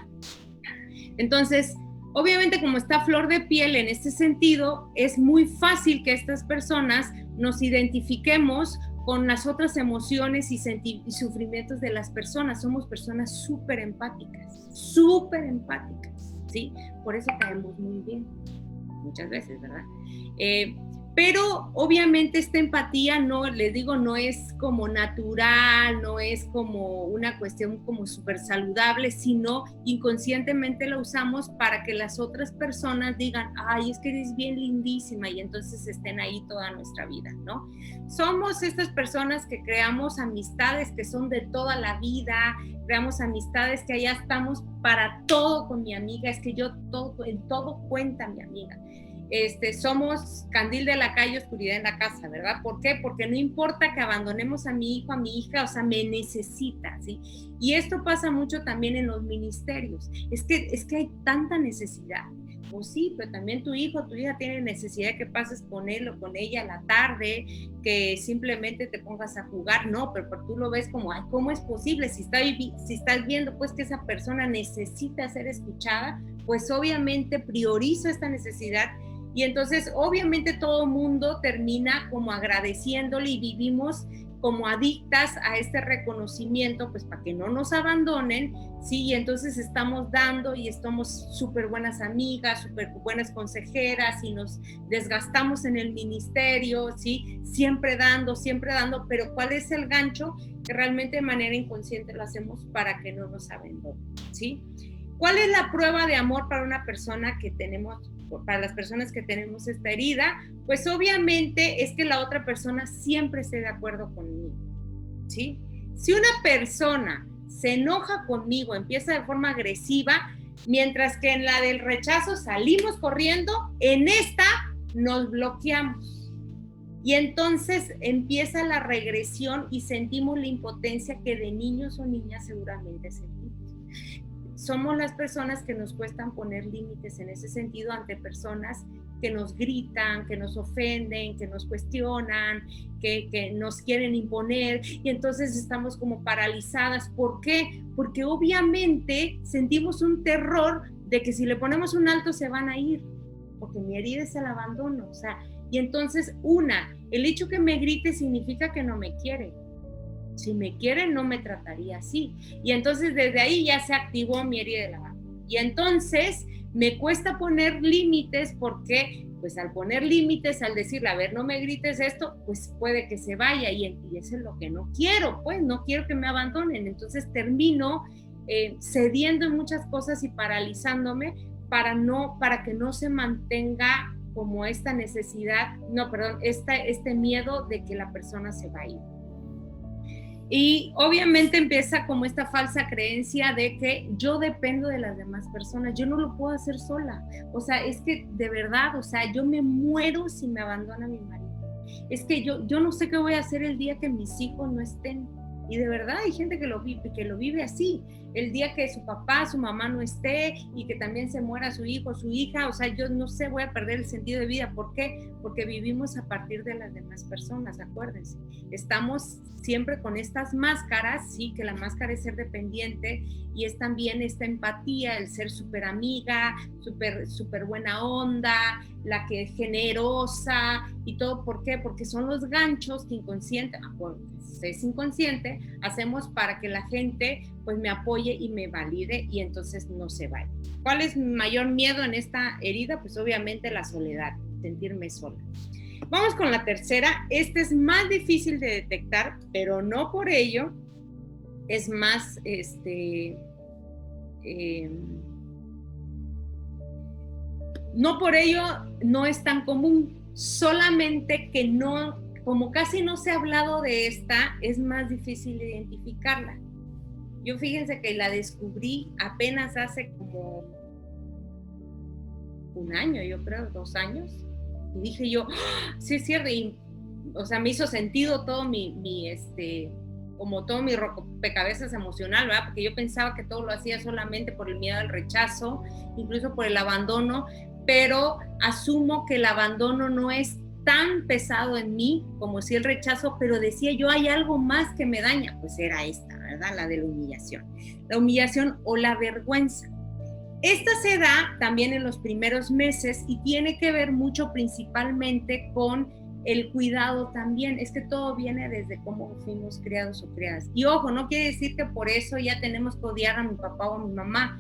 Entonces, obviamente, como está flor de piel en este sentido, es muy fácil que estas personas nos identifiquemos con las otras emociones y sufrimientos de las personas. Somos personas súper empáticas, ¿sí? Por eso caemos muy bien, muchas veces, ¿verdad? Pero obviamente esta empatía, no, les digo, no es como natural, no es como una cuestión como súper saludable, sino inconscientemente la usamos para que las otras personas digan, ay, es que eres bien lindísima, y entonces estén ahí toda nuestra vida, ¿no? Somos estas personas que creamos amistades que son de toda la vida, creamos amistades que allá estamos para todo con mi amiga, es que yo todo, en todo cuenta mi amiga. Somos candil de la calle, oscuridad en la casa, ¿verdad? ¿Por qué? Porque no importa que abandonemos a mi hijo, a mi hija, o sea, me necesita, ¿sí? Y esto pasa mucho también en los ministerios. Es que hay tanta necesidad. Pues sí, pero también tu hijo, tu hija tiene necesidad de que pases con él o con ella la tarde, que simplemente te pongas a jugar, no, pero tú lo ves como, ay, ¿cómo es posible? Si estás viendo pues que esa persona necesita ser escuchada, pues obviamente priorizo esta necesidad. Y entonces obviamente todo el mundo termina como agradeciéndole y vivimos como adictas a este reconocimiento, pues para que no nos abandonen, ¿sí? Y entonces estamos dando y estamos súper buenas amigas, súper buenas consejeras y nos desgastamos en el ministerio, ¿sí? Siempre dando, pero ¿cuál es el gancho? Que realmente de manera inconsciente lo hacemos para que no nos abandonen, ¿sí? ¿Cuál es la prueba de amor para una persona que tenemos, para las personas que tenemos esta herida? Pues obviamente es que la otra persona siempre esté de acuerdo conmigo, ¿sí? Si una persona se enoja conmigo, empieza de forma agresiva, mientras que en la del rechazo salimos corriendo, en esta nos bloqueamos. Y entonces empieza la regresión y sentimos la impotencia que de niños o niñas seguramente sentimos. Somos las personas que nos cuestan poner límites en ese sentido ante personas que nos gritan, que nos ofenden, que nos cuestionan, que nos quieren imponer, y entonces estamos como paralizadas. ¿Por qué? Porque obviamente sentimos un terror de que si le ponemos un alto se van a ir, porque mi herida es el abandono, o sea, y entonces el hecho que me grite significa que no me quiere. Si me quiere, no me trataría así. Y entonces desde ahí ya se activó mi herida del abandono. Y entonces me cuesta poner límites porque, pues al poner límites, al decirle, a ver, no me grites esto, pues puede que se vaya. Y eso es lo que no quiero, pues no quiero que me abandonen. Entonces termino cediendo en muchas cosas y paralizándome para que no se mantenga como esta necesidad, este miedo de que la persona se va a ir. Y obviamente empieza como esta falsa creencia de que yo dependo de las demás personas, yo no lo puedo hacer sola. O sea, es que de verdad, o sea, yo me muero si me abandona mi marido. Es que yo no sé qué voy a hacer el día que mis hijos no estén. Y de verdad hay gente que lo vive así. El día que su papá, su mamá no esté y que también se muera su hijo, su hija, o sea, yo no sé, voy a perder el sentido de vida. ¿Por qué? Porque vivimos a partir de las demás personas, acuérdense. Estamos siempre con estas máscaras, sí, que la máscara es ser dependiente y es también esta empatía, el ser súper amiga, súper buena onda, la que es generosa y todo. ¿Por qué? Porque son los ganchos que es inconsciente, hacemos para que la gente pues me apoye y me valide y entonces no se vaya. ¿Cuál es mi mayor miedo en esta herida? Pues obviamente la soledad, sentirme sola. Vamos con la tercera. Esta es más difícil de detectar, pero no por ello es más, no por ello no es tan común, solamente que no, como casi no se ha hablado de esta, es más difícil de identificarla. Yo fíjense que la descubrí apenas hace como un año, yo creo, 2 años, y dije yo, ¡oh! Sí es cierto, y, o sea, me hizo sentido todo como todo mi rompecabezas emocional, ¿verdad? Porque yo pensaba que todo lo hacía solamente por el miedo al rechazo, incluso por el abandono, pero asumo que el abandono no es tan pesado en mí como si el rechazo, pero decía yo, hay algo más que me daña, pues era esta, ¿verdad? La de la humillación o la vergüenza. Esta se da también en los primeros meses y tiene que ver mucho principalmente con el cuidado también. Es que todo viene desde cómo fuimos criados o criadas. Y ojo, no quiere decir que por eso ya tenemos que odiar a mi papá o a mi mamá,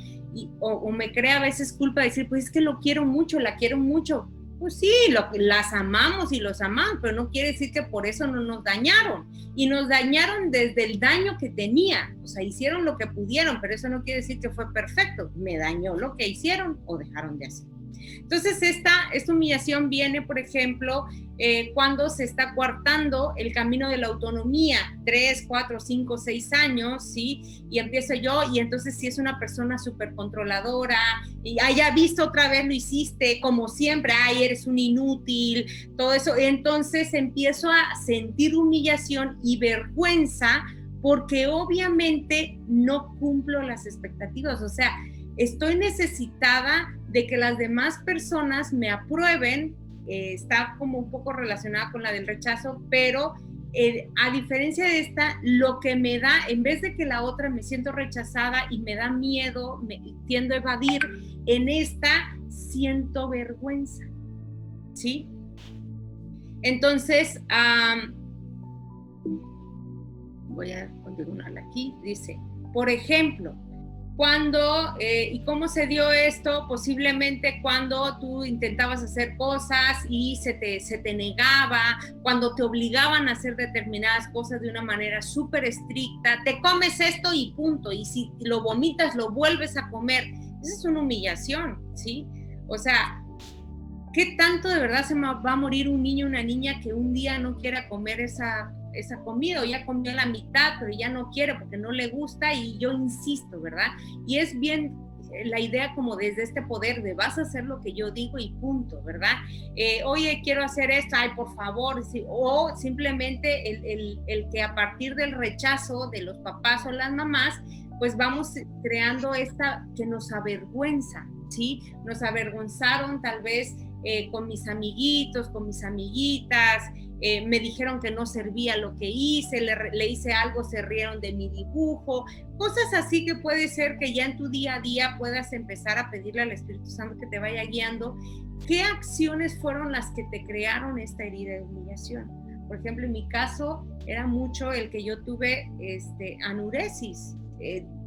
o me crea a veces culpa de decir, pues es que lo quiero mucho, la quiero mucho. Pues sí, las amamos y los amamos, pero no quiere decir que por eso no nos dañaron. Y nos dañaron desde el daño que tenían. O sea, hicieron lo que pudieron, pero eso no quiere decir que fue perfecto. Me dañó lo que hicieron o dejaron de hacer. Entonces, esta humillación viene, por ejemplo, cuando se está coartando el camino de la autonomía, 3, 4, 5, 6 años, ¿sí? Y empiezo yo, y entonces si es una persona súper controladora, y ya visto otra vez lo hiciste, como siempre, ay, eres un inútil, todo eso, entonces empiezo a sentir humillación y vergüenza, porque obviamente no cumplo las expectativas, o sea, estoy necesitada de que las demás personas me aprueben, está como un poco relacionada con la del rechazo, pero a diferencia de esta, lo que me da, en vez de que la otra me siento rechazada y me da miedo, tiendo a evadir, en esta siento vergüenza, ¿sí? Entonces, voy a continuar aquí, dice, por ejemplo, cuando, ¿y cómo se dio esto? Posiblemente cuando tú intentabas hacer cosas y se te negaba, cuando te obligaban a hacer determinadas cosas de una manera súper estricta, te comes esto y punto, y si lo vomitas lo vuelves a comer. Esa es una humillación, ¿sí? O sea, ¿qué tanto de verdad se va a morir un niño o una niña que un día no quiera comer esa comida, o ya comió la mitad, pero ya no quiere porque no le gusta, y yo insisto, ¿verdad? Y es bien la idea como desde este poder de vas a hacer lo que yo digo y punto, ¿verdad? Oye, quiero hacer esto, ay, por favor, sí, o simplemente el que a partir del rechazo de los papás o las mamás, pues vamos creando esta que nos avergüenza, ¿sí? Nos avergonzaron tal vez con mis amiguitos, con mis amiguitas, me dijeron que no servía lo que hice, le hice algo, se rieron de mi dibujo, cosas así que puede ser que ya en tu día a día puedas empezar a pedirle al Espíritu Santo que te vaya guiando. ¿Qué acciones fueron las que te crearon esta herida de humillación? Por ejemplo, en mi caso era mucho el que yo tuve anuresis.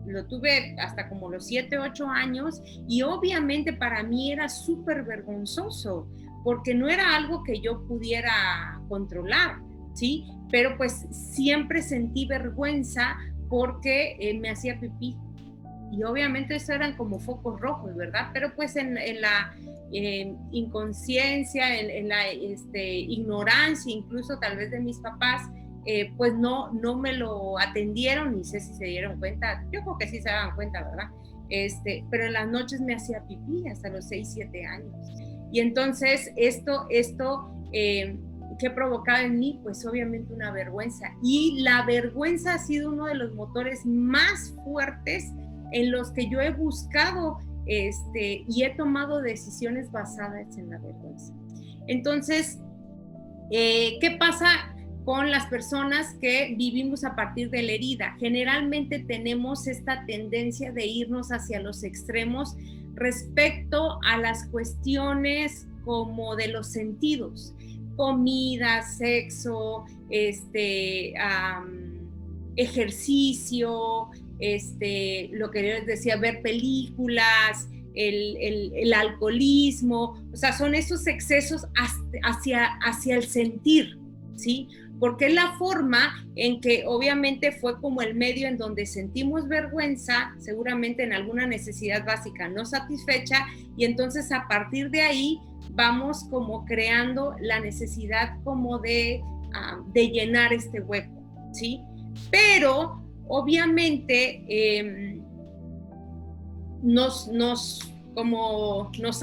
Lo tuve hasta como los 7, 8 años, y obviamente para mí era súper vergonzoso, porque no era algo que yo pudiera controlar, ¿sí? Pero pues siempre sentí vergüenza porque me hacía pipí. Y obviamente eso eran como focos rojos, ¿verdad? Pero pues en la inconsciencia, en la ignorancia, incluso tal vez de mis papás, pues no me lo atendieron, ni sé si se dieron cuenta, yo creo que sí se daban cuenta, ¿verdad? Pero en las noches me hacía pipí hasta los 6, 7 años. Y entonces esto ¿qué provocaba en mí? Pues obviamente una vergüenza. Y la vergüenza ha sido uno de los motores más fuertes en los que yo he buscado y he tomado decisiones basadas en la vergüenza. Entonces, ¿qué pasa con las personas que vivimos a partir de la herida? Generalmente tenemos esta tendencia de irnos hacia los extremos respecto a las cuestiones como de los sentidos, comida, sexo, ejercicio, lo que yo les decía, ver películas, el alcoholismo, o sea, son esos excesos hacia el sentir, ¿sí? Porque es la forma en que obviamente fue como el medio en donde sentimos vergüenza, seguramente en alguna necesidad básica no satisfecha, y entonces a partir de ahí vamos como creando la necesidad como de llenar este hueco, ¿sí? Pero obviamente nos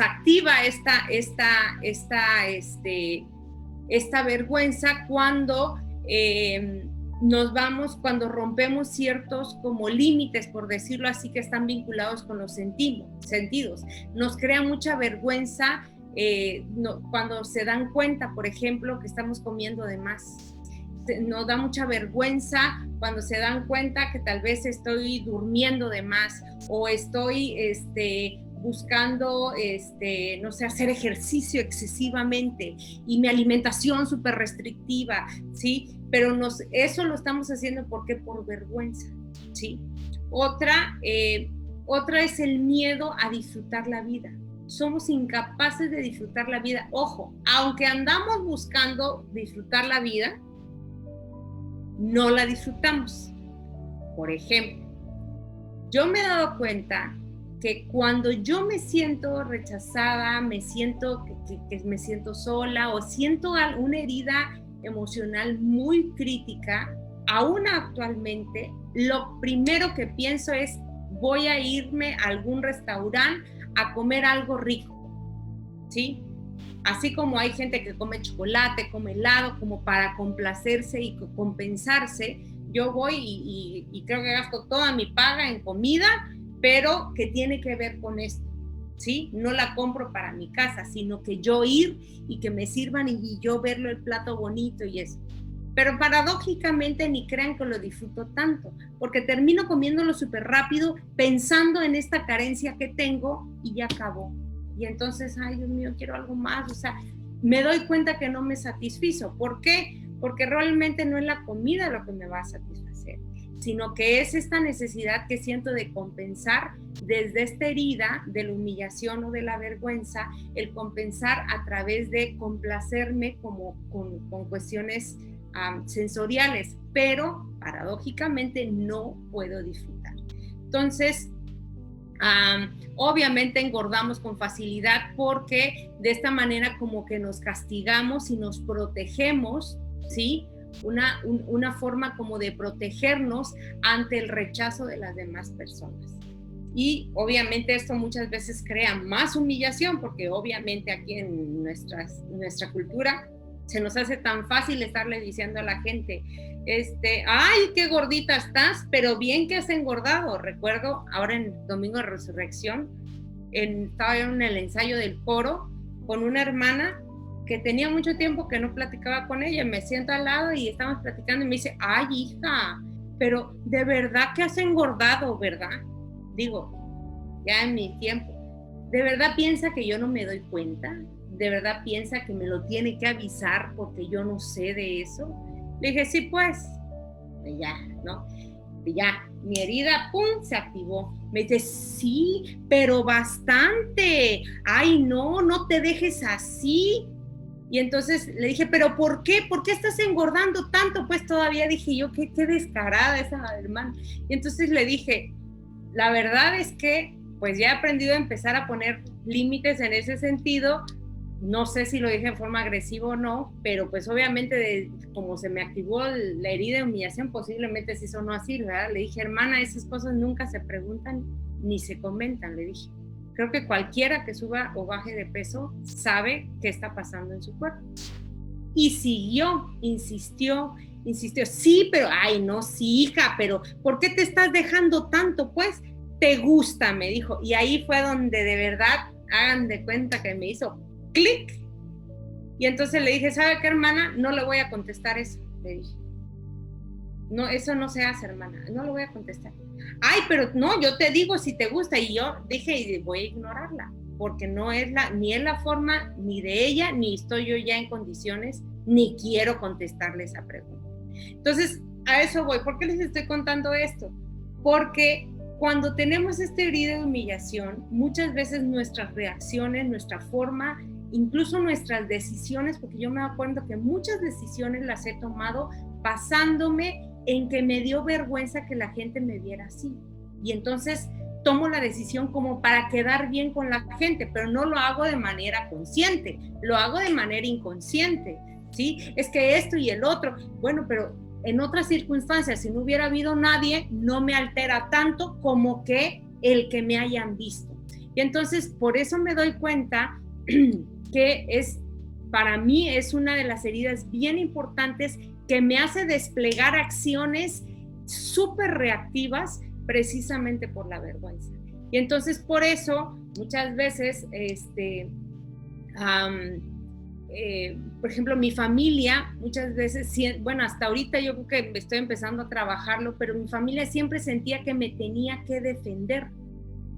activa esta vergüenza cuando nos vamos, cuando rompemos ciertos como límites, por decirlo así, que están vinculados con los sentidos. Nos crea mucha vergüenza cuando se dan cuenta, por ejemplo, que estamos comiendo de más. Nos da mucha vergüenza cuando se dan cuenta que tal vez estoy durmiendo de más, o estoy buscando, no sé, hacer ejercicio excesivamente, y mi alimentación súper restrictiva, ¿sí? Pero eso lo estamos haciendo, ¿por qué? Por vergüenza, ¿sí? Otra es el miedo a disfrutar la vida, somos incapaces de disfrutar la vida. Ojo, aunque andamos buscando disfrutar la vida, no la disfrutamos. Por ejemplo, yo me he dado cuenta que cuando yo me siento rechazada, me siento que me siento sola o siento alguna herida emocional muy crítica, aún actualmente, lo primero que pienso es: voy a irme a algún restaurante a comer algo rico, ¿sí? Así como hay gente que come chocolate, come helado, como para complacerse y compensarse, yo voy y creo que gasto toda mi paga en comida, pero que tiene que ver con esto, ¿sí? No la compro para mi casa, sino que yo ir y que me sirvan y yo verlo el plato bonito y eso. Pero paradójicamente ni crean que lo disfruto tanto, porque termino comiéndolo súper rápido, pensando en esta carencia que tengo y ya acabó. Y entonces, ay, Dios mío, quiero algo más. O sea, me doy cuenta que no me satisfizo. ¿Por qué? Porque realmente no es la comida lo que me va a satisfacer, sino que es esta necesidad que siento de compensar desde esta herida de la humillación o de la vergüenza, el compensar a través de complacerme como con cuestiones sensoriales, pero paradójicamente no puedo disfrutar. Entonces, obviamente engordamos con facilidad porque de esta manera como que nos castigamos y nos protegemos, ¿sí? Una forma como de protegernos ante el rechazo de las demás personas. Y obviamente esto muchas veces crea más humillación, porque obviamente aquí en nuestra cultura se nos hace tan fácil estarle diciendo a la gente, ay, qué gordita estás, pero bien que has engordado. Recuerdo ahora en Domingo de Resurrección, estaba yo en el ensayo del coro con una hermana que tenía mucho tiempo que no platicaba con ella. Me siento al lado y estamos platicando y me dice, ay, hija, pero de verdad que has engordado, ¿verdad? Digo, ya en mi tiempo, ¿de verdad piensa que yo no me doy cuenta? ¿De verdad piensa que me lo tiene que avisar porque yo no sé de eso? Le dije, sí, pues, ya, ¿no? Ya, mi herida, ¡pum!, se activó. Me dice, sí, pero bastante. Ay, no te dejes así. Y entonces le dije, ¿pero por qué? ¿Por qué estás engordando tanto? Pues todavía dije yo, qué descarada esa hermana. Y entonces le dije, la verdad es que pues ya he aprendido a empezar a poner límites en ese sentido. No sé si lo dije en forma agresiva o no, pero pues obviamente como se me activó la herida de humillación, posiblemente sí sonó así, ¿verdad? Le dije, hermana, esas cosas nunca se preguntan ni se comentan, le dije. Creo que cualquiera que suba o baje de peso sabe qué está pasando en su cuerpo. Y siguió, insistió, sí, pero, ay, no, sí, hija, pero ¿por qué te estás dejando tanto? Pues, te gusta, me dijo. Y ahí fue donde de verdad, hagan de cuenta que me hizo clic. Y entonces le dije, ¿sabe qué, hermana? No le voy a contestar eso, le dije. No, eso no se hace, hermana, no le voy a contestar. Ay, pero no, yo te digo si te gusta. Y yo dije, voy a ignorarla, porque no es ni es la forma ni de ella, ni estoy yo ya en condiciones, ni quiero contestarle esa pregunta. Entonces, a eso voy. ¿Por qué les estoy contando esto? Porque cuando tenemos esta herida de humillación, muchas veces nuestras reacciones, nuestra forma, incluso nuestras decisiones, porque yo me acuerdo que muchas decisiones las he tomado basándome en que me dio vergüenza que la gente me viera así. Y entonces tomo la decisión como para quedar bien con la gente, pero no lo hago de manera consciente, lo hago de manera inconsciente, ¿sí? Es que esto y el otro, bueno, pero en otras circunstancias, si no hubiera habido nadie, no me altera tanto como que el que me hayan visto. Y entonces, por eso me doy cuenta que para mí es una de las heridas bien importantes que me hace desplegar acciones súper reactivas precisamente por la vergüenza. Y entonces, por eso, muchas veces, por ejemplo, mi familia, muchas veces, bueno, hasta ahorita yo creo que estoy empezando a trabajarlo, pero mi familia siempre sentía que me tenía que defender.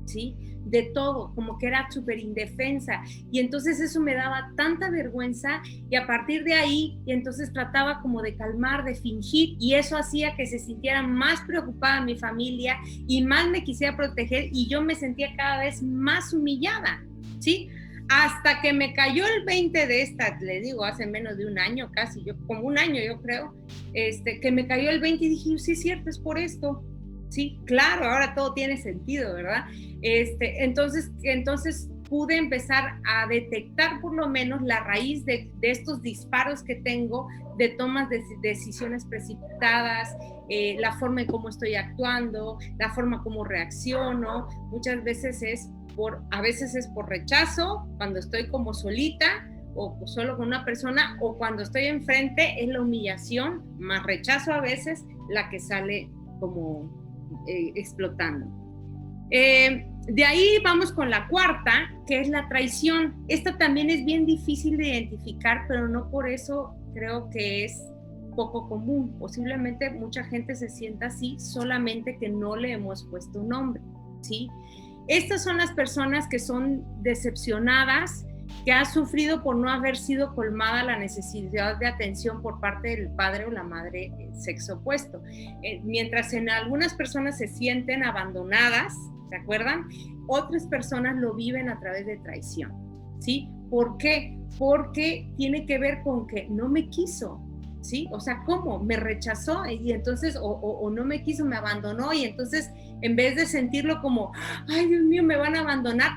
¿sí? De todo, como que era súper indefensa, y entonces eso me daba tanta vergüenza, y a partir de ahí, y entonces trataba como de calmar, de fingir, y eso hacía que se sintiera más preocupada mi familia, y más me quisiera proteger, y yo me sentía cada vez más humillada, ¿sí? Hasta que me cayó el 20 de esta, le digo, hace menos de un año casi, yo como un año yo creo, que me cayó el 20 y dije, sí es cierto, es por esto, sí, claro, ahora todo tiene sentido, ¿verdad? Entonces pude empezar a detectar por lo menos la raíz de estos disparos que tengo, de tomas de decisiones precipitadas, la forma en cómo estoy actuando, la forma como reacciono. Muchas veces a veces es por rechazo, cuando estoy como solita o solo con una persona, o cuando estoy enfrente es la humillación, más rechazo a veces, la que sale como explotando. De ahí vamos con la cuarta, que es la traición. Esta también es bien difícil de identificar, pero no por eso creo que es poco común. Posiblemente mucha gente se sienta así, solamente que no le hemos puesto un nombre, ¿sí? Estas son las personas que son decepcionadas, que han sufrido por no haber sido colmada la necesidad de atención por parte del padre o la madre sexo opuesto. Mientras en algunas personas se sienten abandonadas, ¿se acuerdan? Otras personas lo viven a través de traición, ¿sí? ¿Por qué? Porque tiene que ver con que no me quiso, ¿sí? O sea, ¿cómo? Me rechazó y entonces, o no me quiso, me abandonó, y entonces en vez de sentirlo como, ay Dios mío, me van a abandonar,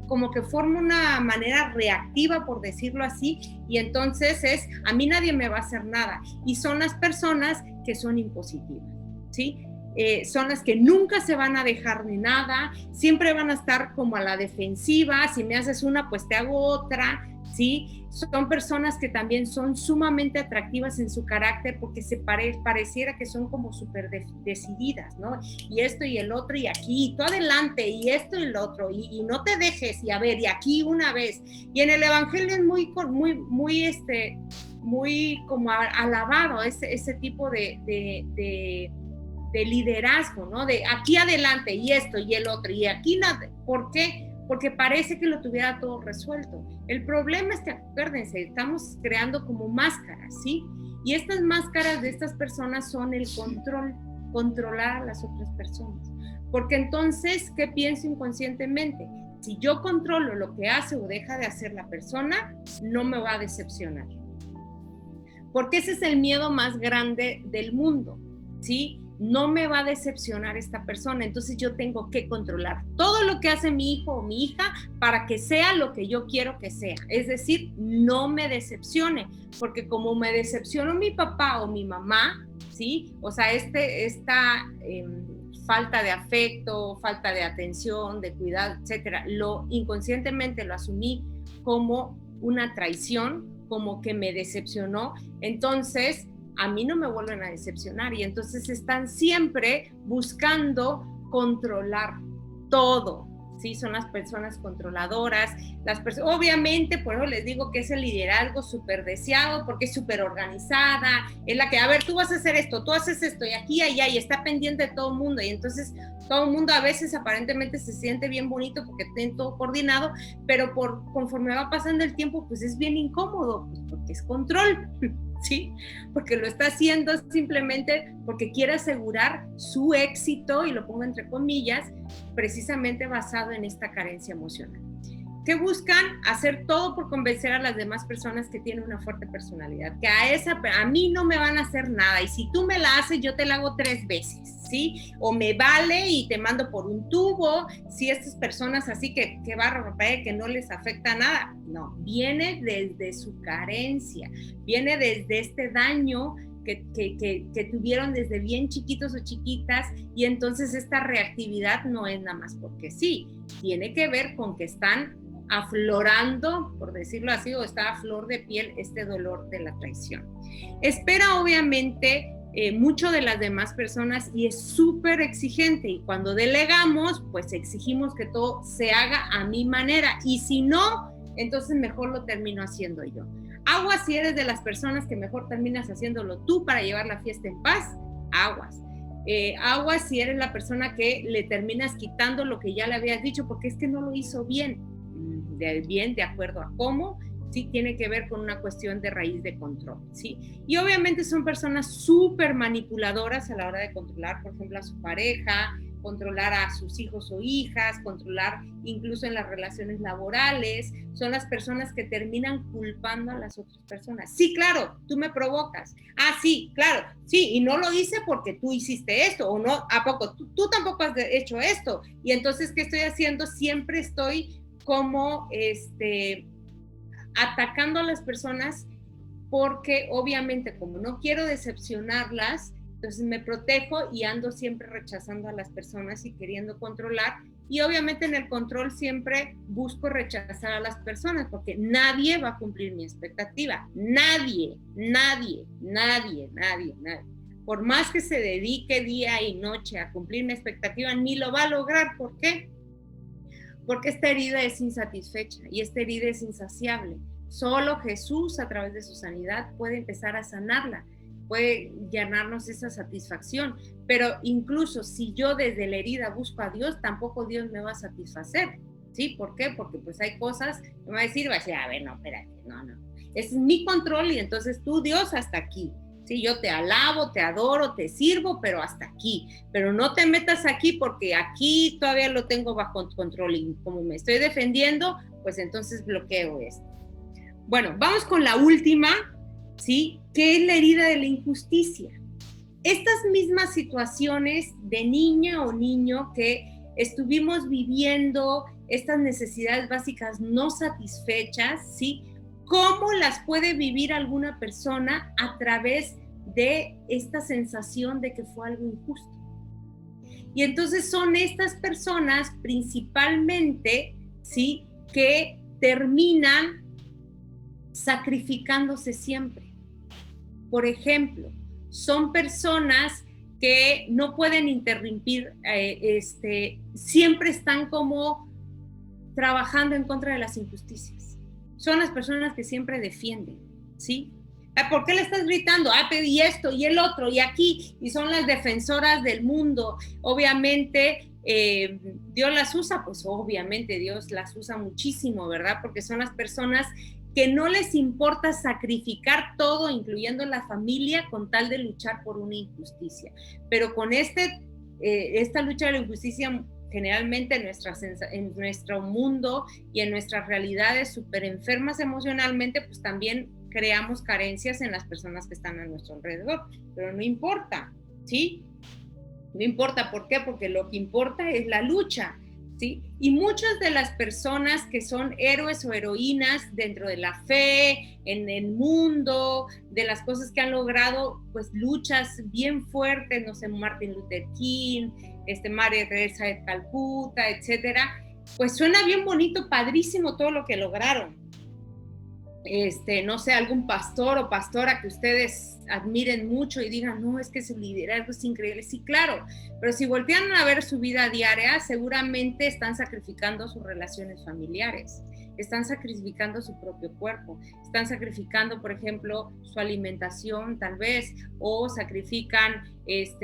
como que forma una manera reactiva, por decirlo así, y entonces a mí nadie me va a hacer nada, y son las personas que son impositivas, ¿sí? Son las que nunca se van a dejar de nada, siempre van a estar como a la defensiva, si me haces una, pues te hago otra, ¿sí? Son personas que también son sumamente atractivas en su carácter, porque pareciera que son como súper decididas, ¿no? Y esto y el otro, y aquí, y tú adelante, y esto y el otro, y no te dejes, y a ver, y aquí una vez. Y en el evangelio es muy como alabado ese tipo de liderazgo, ¿no? De aquí adelante, y esto y el otro, y aquí nada. ¿Por qué? Porque parece que lo tuviera todo resuelto. El problema es que, acuérdense, estamos creando como máscaras, ¿sí? Y estas máscaras de estas personas son el controlar a las otras personas. Porque entonces, ¿qué pienso inconscientemente? Si yo controlo lo que hace o deja de hacer la persona, no me va a decepcionar. Porque ese es el miedo más grande del mundo, ¿sí? No me va a decepcionar esta persona, entonces yo tengo que controlar todo lo que hace mi hijo o mi hija para que sea lo que yo quiero que sea, es decir, no me decepcione, porque como me decepcionó mi papá o mi mamá, ¿sí? O sea, esta falta de afecto, falta de atención, de cuidado, etcétera, inconscientemente lo asumí como una traición, como que me decepcionó, entonces a mí no me vuelven a decepcionar, y entonces están siempre buscando controlar todo, ¿sí? Son las personas controladoras, obviamente, por eso les digo que es el liderazgo súper deseado, porque es súper organizada, es la que, a ver, tú vas a hacer esto, tú haces esto, y aquí, allá, y está pendiente de todo el mundo, y entonces todo el mundo a veces aparentemente se siente bien bonito porque tienen todo coordinado, pero conforme va pasando el tiempo, pues es bien incómodo, pues porque es control, ¿sí? Porque lo está haciendo simplemente porque quiere asegurar su éxito, y lo pongo entre comillas, precisamente basado en esta carencia emocional. ¿Qué buscan? Hacer todo por convencer a las demás personas que tienen una fuerte personalidad, que a mí no me van a hacer nada, y si tú me la haces, yo te la hago 3 veces, ¿sí? O me vale y te mando por un tubo, ¿sí? Estas personas así que bárbaro, que no les afecta nada. No, viene desde su carencia, viene desde este daño que tuvieron desde bien chiquitos o chiquitas, y entonces esta reactividad no es nada más porque sí, tiene que ver con que están aflorando, por decirlo así, o está a flor de piel este dolor de la traición. Espera obviamente mucho de las demás personas y es súper exigente, y cuando delegamos, pues exigimos que todo se haga a mi manera, y si no, entonces mejor lo termino haciendo yo. Aguas si eres de las personas que mejor terminas haciéndolo tú para llevar la fiesta en paz, aguas. aguas si eres la persona que le terminas quitando lo que ya le habías dicho, porque es que no lo hizo bien, de acuerdo a cómo, sí tiene que ver con una cuestión de raíz de control, ¿sí? Y obviamente son personas súper manipuladoras a la hora de controlar, por ejemplo, a su pareja, controlar a sus hijos o hijas, controlar incluso en las relaciones laborales. Son las personas que terminan culpando a las otras personas. Sí, claro, tú me provocas. Ah, sí, claro, sí, y no lo hice porque tú hiciste esto, o no, ¿a poco? Tú tampoco has hecho esto. Y entonces, ¿qué estoy haciendo? Siempre estoy como, atacando a las personas porque obviamente como no quiero decepcionarlas, entonces me protejo y ando siempre rechazando a las personas y queriendo controlar, y obviamente en el control siempre busco rechazar a las personas porque nadie va a cumplir mi expectativa, nadie. Por más que se dedique día y noche a cumplir mi expectativa, ni lo va a lograr. ¿Por qué? Porque esta herida es insatisfecha y esta herida es insaciable. Solo Jesús, a través de su sanidad, puede empezar a sanarla, puede llenarnos esa satisfacción. Pero incluso si yo desde la herida busco a Dios, tampoco Dios me va a satisfacer. ¿Sí? ¿Por qué? Porque pues hay cosas que me va a decir, a ver, no, espérate, no. Ese es mi control y entonces tú, Dios, hasta aquí. Sí, yo te alabo, te adoro, te sirvo, pero hasta aquí. Pero no te metas aquí porque aquí todavía lo tengo bajo control y como me estoy defendiendo, pues entonces bloqueo esto. Bueno, vamos con la última, ¿sí? ¿Qué es la herida de la injusticia? Estas mismas situaciones de niña o niño que estuvimos viviendo, estas necesidades básicas no satisfechas, ¿sí? ¿Cómo las puede vivir alguna persona a través de esta sensación de que fue algo injusto? Y entonces son estas personas principalmente, ¿sí?, que terminan sacrificándose siempre. Por ejemplo, son personas que no pueden interrumpir, siempre están como trabajando en contra de las injusticias. Son las personas que siempre defienden, ¿sí? ¿Por qué le estás gritando? Y esto, y el otro, y aquí, y son las defensoras del mundo. Obviamente, Dios las usa, pues obviamente Dios las usa muchísimo, ¿verdad? Porque son las personas que no les importa sacrificar todo, incluyendo la familia, con tal de luchar por una injusticia. Pero con esta lucha de la injusticia, generalmente en nuestro mundo y en nuestras realidades súper enfermas emocionalmente, pues también creamos carencias en las personas que están a nuestro alrededor. Pero no importa, ¿sí? No importa, ¿por qué? Porque lo que importa es la lucha, ¿sí? Y muchas de las personas que son héroes o heroínas dentro de la fe, en el mundo, de las cosas que han logrado, pues luchas bien fuertes, no sé, Martin Luther King, María Teresa de Calcuta, etcétera, pues suena bien bonito, padrísimo todo lo que lograron. No sé, algún pastor o pastora que ustedes admiren mucho y digan, no, es que su liderazgo es increíble. Sí, claro, pero si voltean a ver su vida diaria, seguramente están sacrificando sus relaciones familiares, están sacrificando su propio cuerpo, están sacrificando, por ejemplo, su alimentación tal vez, o sacrifican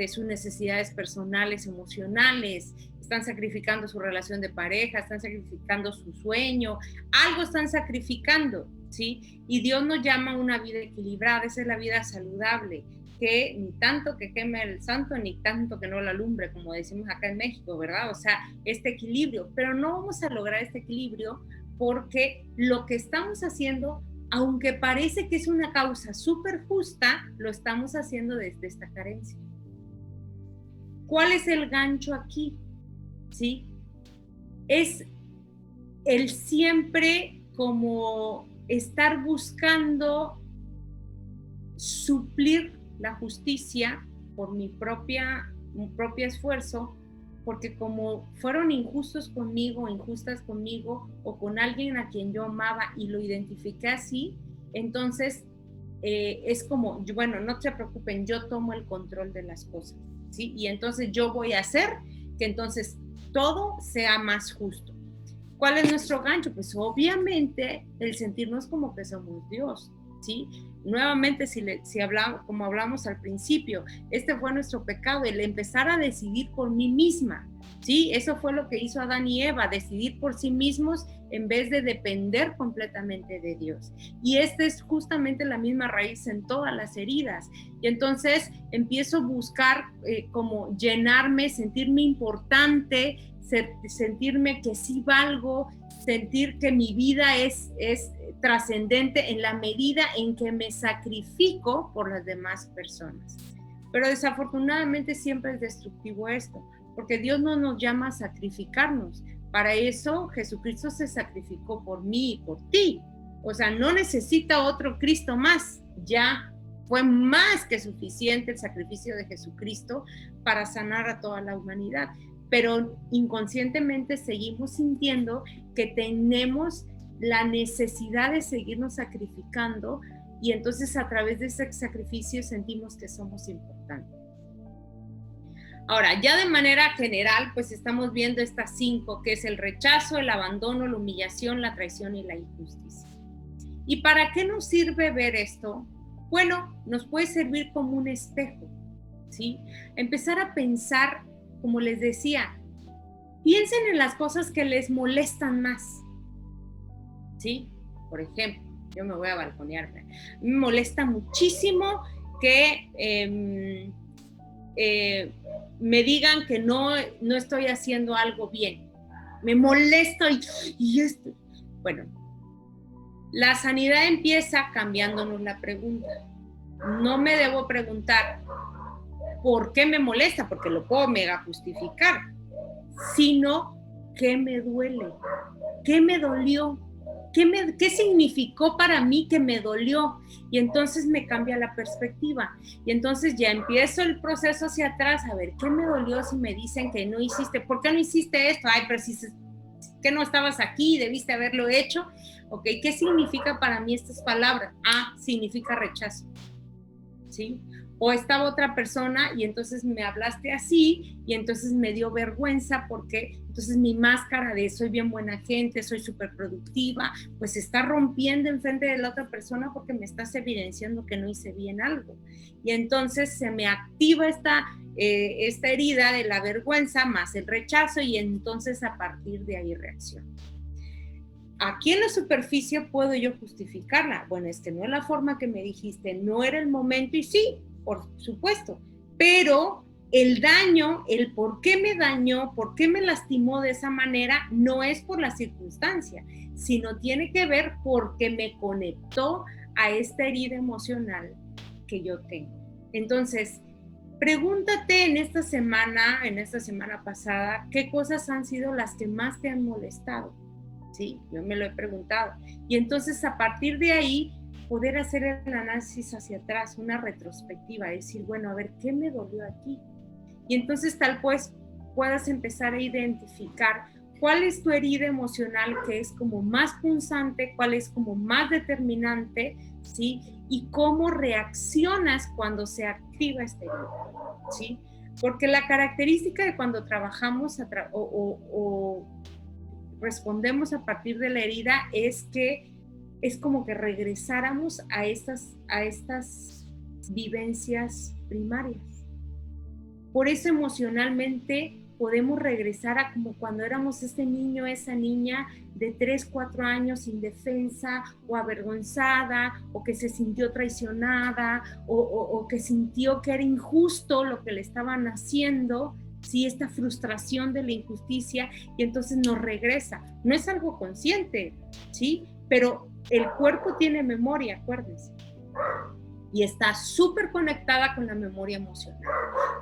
sus necesidades personales, emocionales, están sacrificando su relación de pareja, están sacrificando su sueño, algo están sacrificando, ¿sí? Y Dios nos llama a una vida equilibrada, esa es la vida saludable, que ni tanto que queme el santo, ni tanto que no la alumbre, como decimos acá en México, ¿verdad? O sea, este equilibrio, pero no vamos a lograr este equilibrio porque lo que estamos haciendo, aunque parece que es una causa súper justa, lo estamos haciendo desde esta carencia. ¿Cuál es el gancho aquí? ¿Sí? Es el siempre como estar buscando suplir la justicia por mi propio esfuerzo, porque como fueron injustos conmigo, injustas conmigo, o con alguien a quien yo amaba y lo identifiqué así, entonces es como, bueno, no se preocupen, yo tomo el control de las cosas, ¿sí? Y entonces yo voy a hacer que entonces todo sea más justo. ¿Cuál es nuestro gancho? Pues obviamente el sentirnos como que somos Dios, ¿sí? nuevamente, si hablamos, como hablamos al principio, este fue nuestro pecado, el empezar a decidir por mí misma, ¿sí? Eso fue lo que hizo Adán y Eva, decidir por sí mismos en vez de depender completamente de Dios. Y esta es justamente la misma raíz en todas las heridas. Y entonces empiezo a buscar como llenarme, sentirme importante, sentirme que sí valgo, sentir que mi vida es trascendente en la medida en que me sacrifico por las demás personas. Pero desafortunadamente siempre es destructivo esto, porque Dios no nos llama a sacrificarnos. Para eso Jesucristo se sacrificó por mí y por ti. O sea, no necesita otro Cristo más. Ya fue más que suficiente el sacrificio de Jesucristo para sanar a toda la humanidad. Pero inconscientemente seguimos sintiendo que tenemos la necesidad de seguirnos sacrificando, y entonces a través de ese sacrificio sentimos que somos importantes. Ahora, ya de manera general, pues estamos viendo estas 5, que es el rechazo, el abandono, la humillación, la traición y la injusticia. ¿Y para qué nos sirve ver esto? Bueno, nos puede servir como un espejo, ¿sí? Empezar a pensar, como les decía, piensen en las cosas que les molestan más, ¿sí? Por ejemplo, yo me voy a balconearme. Me molesta muchísimo que me digan que no estoy haciendo algo bien. Me molesta y esto. Bueno, la sanidad empieza cambiándonos la pregunta. No me debo preguntar por qué me molesta, porque lo puedo mega justificar, sino qué me duele, qué me dolió, qué significó para mí que me dolió, y entonces me cambia la perspectiva, y entonces ya empiezo el proceso hacia atrás, a ver, ¿qué me dolió si me dicen que no hiciste? ¿Por qué no hiciste esto? Ay, pero si que no estabas aquí, debiste haberlo hecho. Ok, ¿qué significa para mí estas palabras? Ah, significa rechazo, ¿sí? O estaba otra persona y entonces me hablaste así y entonces me dio vergüenza porque entonces mi máscara de soy bien buena gente, soy súper productiva, pues se está rompiendo enfrente de la otra persona porque me estás evidenciando que no hice bien algo. Y entonces se me activa esta herida de la vergüenza más el rechazo, y entonces a partir de ahí reacciono. Aquí en la superficie puedo yo justificarla. Bueno, es que no es la forma que me dijiste, no era el momento, y sí, por supuesto, pero el daño, el por qué me dañó, por qué me lastimó de esa manera, no es por la circunstancia, sino tiene que ver porque me conectó a esta herida emocional que yo tengo. Entonces, pregúntate en esta semana pasada, ¿qué cosas han sido las que más te han molestado? Sí, yo me lo he preguntado. Y entonces a partir de ahí poder hacer el análisis hacia atrás, una retrospectiva, decir, bueno, a ver, ¿qué me dolió aquí? Y entonces tal pues puedas empezar a identificar cuál es tu herida emocional que es como más punzante, cuál es como más determinante, ¿sí? Y cómo reaccionas cuando se activa esta herida, ¿sí? Porque la característica de cuando trabajamos o respondemos a partir de la herida es que es como que regresáramos a estas vivencias primarias. Por eso emocionalmente podemos regresar a como cuando éramos ese niño, esa niña de 3, 4 años indefensa o avergonzada, o que se sintió traicionada, o que sintió que era injusto lo que le estaban haciendo, ¿sí? Esta frustración de la injusticia, y entonces nos regresa. No es algo consciente, ¿sí? Pero el cuerpo tiene memoria, acuérdense, y está súper conectada con la memoria emocional.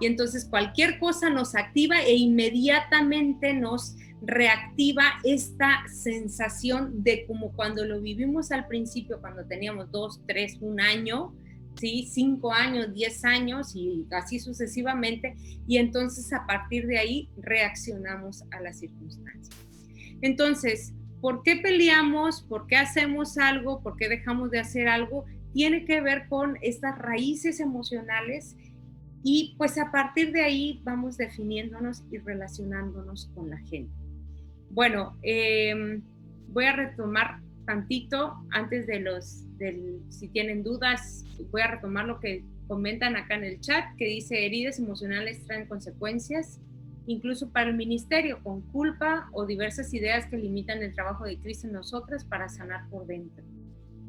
Y entonces cualquier cosa nos activa e inmediatamente nos reactiva esta sensación de como cuando lo vivimos al principio, cuando teníamos 2, 3, 1 año, ¿sí? 5 años, 10 años y así sucesivamente, y entonces a partir de ahí reaccionamos a las circunstancias. Entonces, ¿por qué peleamos? ¿Por qué hacemos algo? ¿Por qué dejamos de hacer algo? Tiene que ver con estas raíces emocionales, y pues a partir de ahí vamos definiéndonos y relacionándonos con la gente. Bueno, voy a retomar tantito antes si tienen dudas, voy a retomar lo que comentan acá en el chat, que dice: heridas emocionales traen consecuencias, incluso para el ministerio, con culpa o diversas ideas que limitan el trabajo de Cristo en nosotras para sanar por dentro.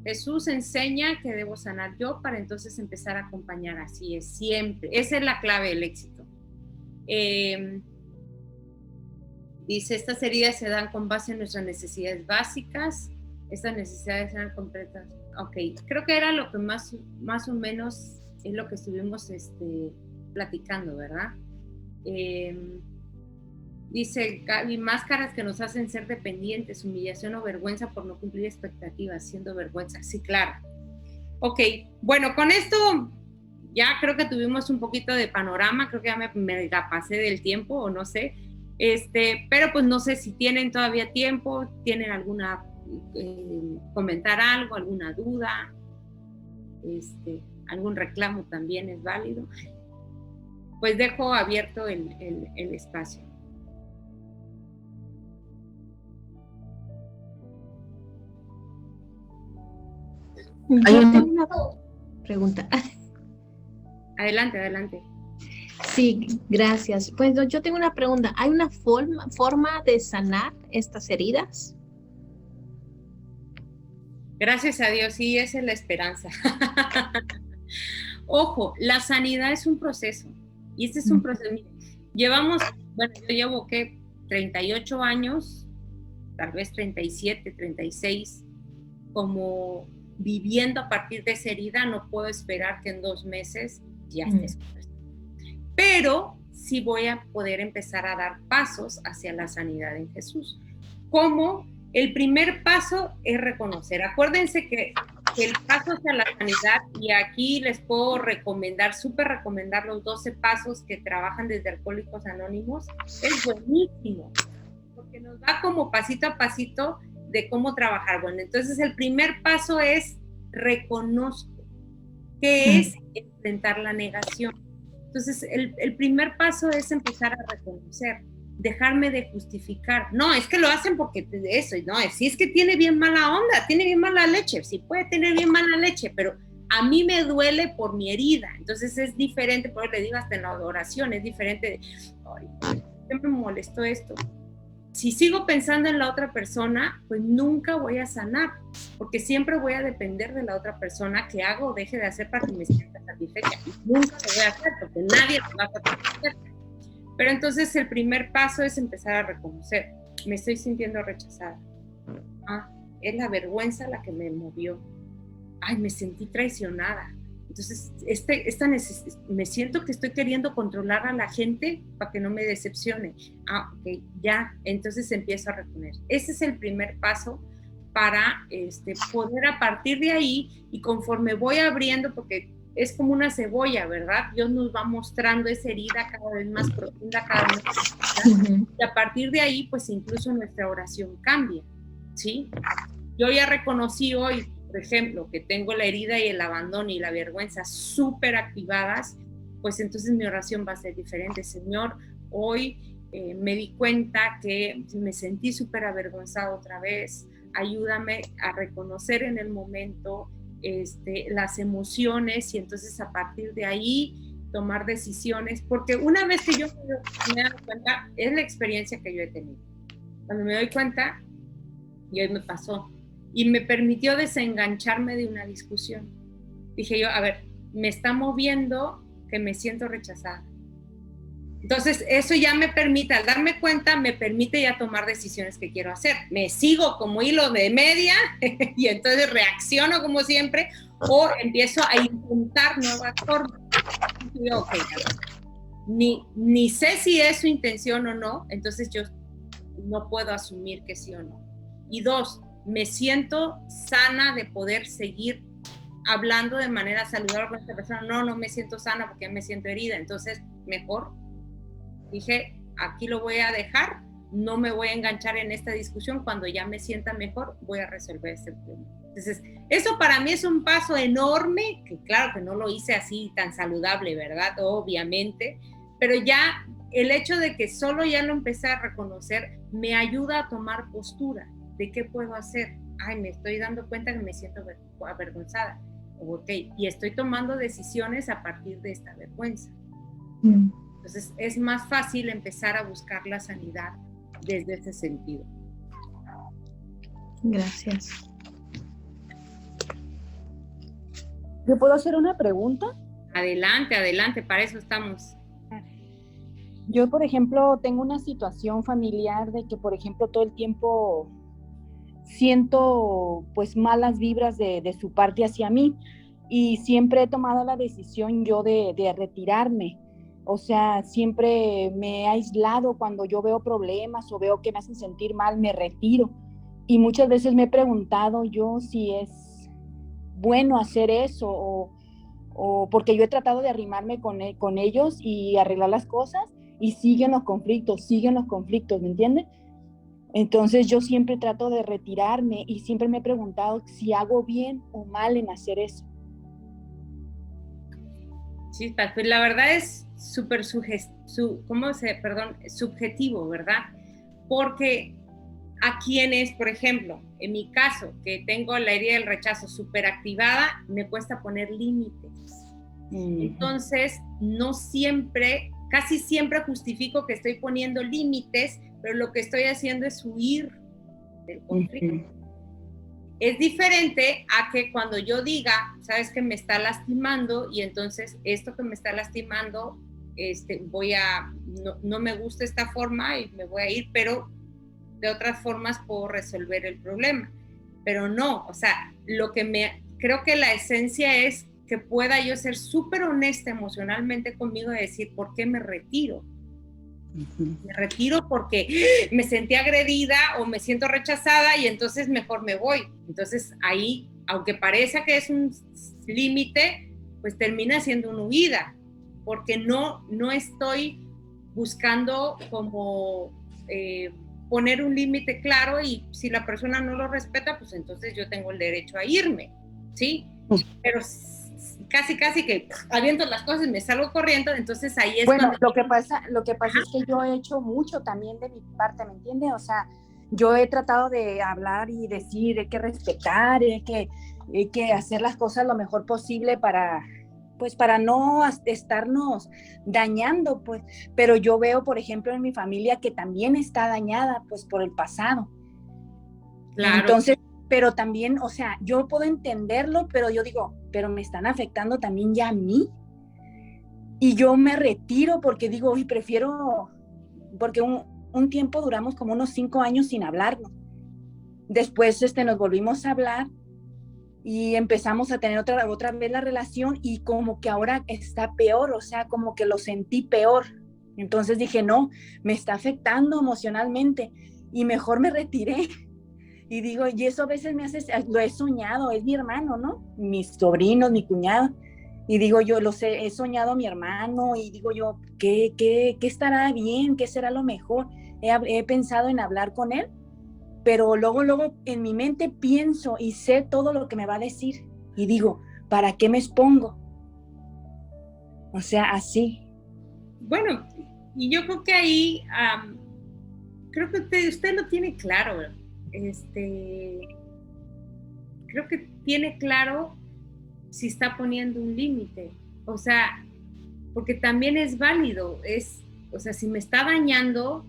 Jesús enseña que debo sanar yo para entonces empezar a acompañar. Así es, siempre. Esa es la clave del éxito. Dice: estas heridas se dan con base en nuestras necesidades básicas. Estas necesidades eran completas. Ok, creo que era lo que más o menos es lo que estuvimos platicando, ¿verdad? Dice Gaby: máscaras que nos hacen ser dependientes, humillación o vergüenza por no cumplir expectativas, siendo vergüenza. Sí, claro. Ok, bueno, con esto ya creo que tuvimos un poquito de panorama, creo que ya me la pasé del tiempo, o no sé, pero pues no sé si tienen todavía tiempo, tienen alguna, comentar algo, alguna duda, algún reclamo también es válido. Pues dejo abierto el espacio. Yo tengo una pregunta. Adelante. Sí, gracias. Pues yo tengo una pregunta. ¿Hay una forma de sanar estas heridas? Gracias a Dios, sí, esa es la esperanza. Ojo, la sanidad es un proceso. Y este es un proceso. Yo llevo, 38 años, tal vez 37, 36, como viviendo a partir de esa herida. No puedo esperar que en 2 meses ya esté. Pero sí voy a poder empezar a dar pasos hacia la sanidad en Jesús. Como el primer paso es reconocer. Acuérdense que el paso hacia la sanidad, y aquí les puedo súper recomendar los 12 pasos que trabajan desde Alcohólicos Anónimos. Es buenísimo, porque nos da como pasito a pasito de cómo trabajar. Bueno, entonces el primer paso es reconozco, que es enfrentar la negación. Entonces el primer paso es empezar a reconocer, dejarme de justificar. No, es que lo hacen porque eso, no, si es que tiene bien mala onda, tiene bien mala leche, sí puede tener bien mala leche, pero a mí me duele por mi herida. Entonces es diferente, por eso le digo hasta en la oración, es diferente. Ay, ¿qué me molestó esto? Si sigo pensando en la otra persona, pues nunca voy a sanar, porque siempre voy a depender de la otra persona que haga o deje de hacer para que me sienta satisfecha. Nunca lo voy a hacer, porque nadie lo va a satisfacer. Pero entonces el primer paso es empezar a reconocer: me estoy sintiendo rechazada. Es la vergüenza la que me movió. Me sentí traicionada. Entonces me siento que estoy queriendo controlar a la gente para que no me decepcione. Ok, ya, entonces empiezo a reconocer. Ese es el primer paso para poder a partir de ahí, y conforme voy abriendo, porque es como una cebolla, ¿verdad? Dios nos va mostrando esa herida cada vez más profunda, cada vez más profunda, y a partir de ahí, pues incluso nuestra oración cambia, ¿sí? Yo ya reconocí hoy, por ejemplo, que tengo la herida y el abandono y la vergüenza súper activadas, pues entonces mi oración va a ser diferente. Señor, hoy me di cuenta que me sentí súper avergonzada otra vez. Ayúdame a reconocer en el momento las emociones, y entonces a partir de ahí tomar decisiones, porque una vez que yo me doy cuenta, es la experiencia que yo he tenido. Cuando me doy cuenta, y hoy me pasó, y me permitió desengancharme de una discusión. Dije yo, a ver, me está moviendo que me siento rechazada. Entonces eso ya me permite, al darme cuenta, me permite ya tomar decisiones que quiero hacer. Me sigo como hilo de media y entonces reacciono como siempre, o empiezo a intentar nuevas formas. Y yo, okay, ni sé si es su intención o no, entonces yo no puedo asumir que sí o no. Y 2, me siento sana de poder seguir hablando de manera saludable con esta persona. No me siento sana porque me siento herida, entonces mejor dije, aquí lo voy a dejar, no me voy a enganchar en esta discusión. Cuando ya me sienta mejor, voy a resolver este problema. Entonces, eso para mí es un paso enorme, que claro que no lo hice así tan saludable, ¿verdad? Obviamente, pero ya el hecho de que solo ya lo empecé a reconocer me ayuda a tomar postura de qué puedo hacer. ay, me estoy dando cuenta que me siento avergonzada. Ok, y estoy tomando decisiones a partir de esta vergüenza. Entonces es más fácil empezar a buscar la sanidad desde ese sentido. Gracias. ¿Yo puedo hacer una pregunta? Adelante, adelante, para eso estamos. Yo, por ejemplo, tengo una situación familiar de que, por ejemplo, todo el tiempo siento pues malas vibras de su parte hacia mí, y siempre he tomado la decisión yo de retirarme. O sea, siempre me he aislado cuando yo veo problemas o veo que me hacen sentir mal, me retiro. Y muchas veces me he preguntado yo si es bueno hacer eso, o porque yo he tratado de arrimarme con ellos y arreglar las cosas, y siguen los conflictos, ¿me entiendes? Entonces yo siempre trato de retirarme, y siempre me he preguntado si hago bien o mal en hacer eso. Sí, pues la verdad es súper subjetivo, ¿verdad? Porque a quienes, por ejemplo, en mi caso, que tengo la herida del rechazo súper activada, me cuesta poner límites. Entonces, no siempre, casi siempre justifico que estoy poniendo límites, pero lo que estoy haciendo es huir del conflicto. Es diferente a que cuando yo diga, sabes que me está lastimando, y entonces esto que me está lastimando, no me gusta esta forma y me voy a ir, pero de otras formas puedo resolver el problema. Pero no, o sea, creo que la esencia es que pueda yo ser súper honesta emocionalmente conmigo y decir, ¿por qué me retiro? Me retiro porque me sentí agredida o me siento rechazada, y entonces mejor me voy. Entonces ahí, aunque parezca que es un límite, pues termina siendo una huida, porque no estoy buscando como poner un límite claro, y si la persona no lo respeta, pues entonces yo tengo el derecho a irme, ¿sí? Pero casi que aviento las cosas y me salgo corriendo, entonces ahí es bueno, cuando... lo que pasa es que yo he hecho mucho también de mi parte, ¿me entiendes? O sea, yo he tratado de hablar y decir, hay que respetar, hay que hacer las cosas lo mejor posible para no estarnos dañando, pues. Pero yo veo, por ejemplo, en mi familia que también está dañada, pues, por el pasado. Claro. Entonces, pero también, o sea, yo puedo entenderlo, pero yo digo, pero me están afectando también ya a mí. Y yo me retiro porque digo, y prefiero, porque un tiempo duramos como unos 5 años sin hablarnos. Después nos volvimos a hablar y empezamos a tener otra vez la relación, y como que ahora está peor, o sea, como que lo sentí peor. Entonces dije, no, me está afectando emocionalmente, y mejor me retiré. Y digo, y eso a veces lo he soñado, es mi hermano, ¿no? Mis sobrinos, mi cuñado. Y digo yo, he soñado a mi hermano, y digo yo, ¿qué estará bien? ¿Qué será lo mejor? He pensado en hablar con él, pero luego en mi mente pienso y sé todo lo que me va a decir. Y digo, ¿para qué me expongo? O sea, así. Bueno, y yo creo que ahí, creo que usted lo tiene claro. Creo que tiene claro si está poniendo un límite, o sea, porque también es válido, o sea, si me está dañando,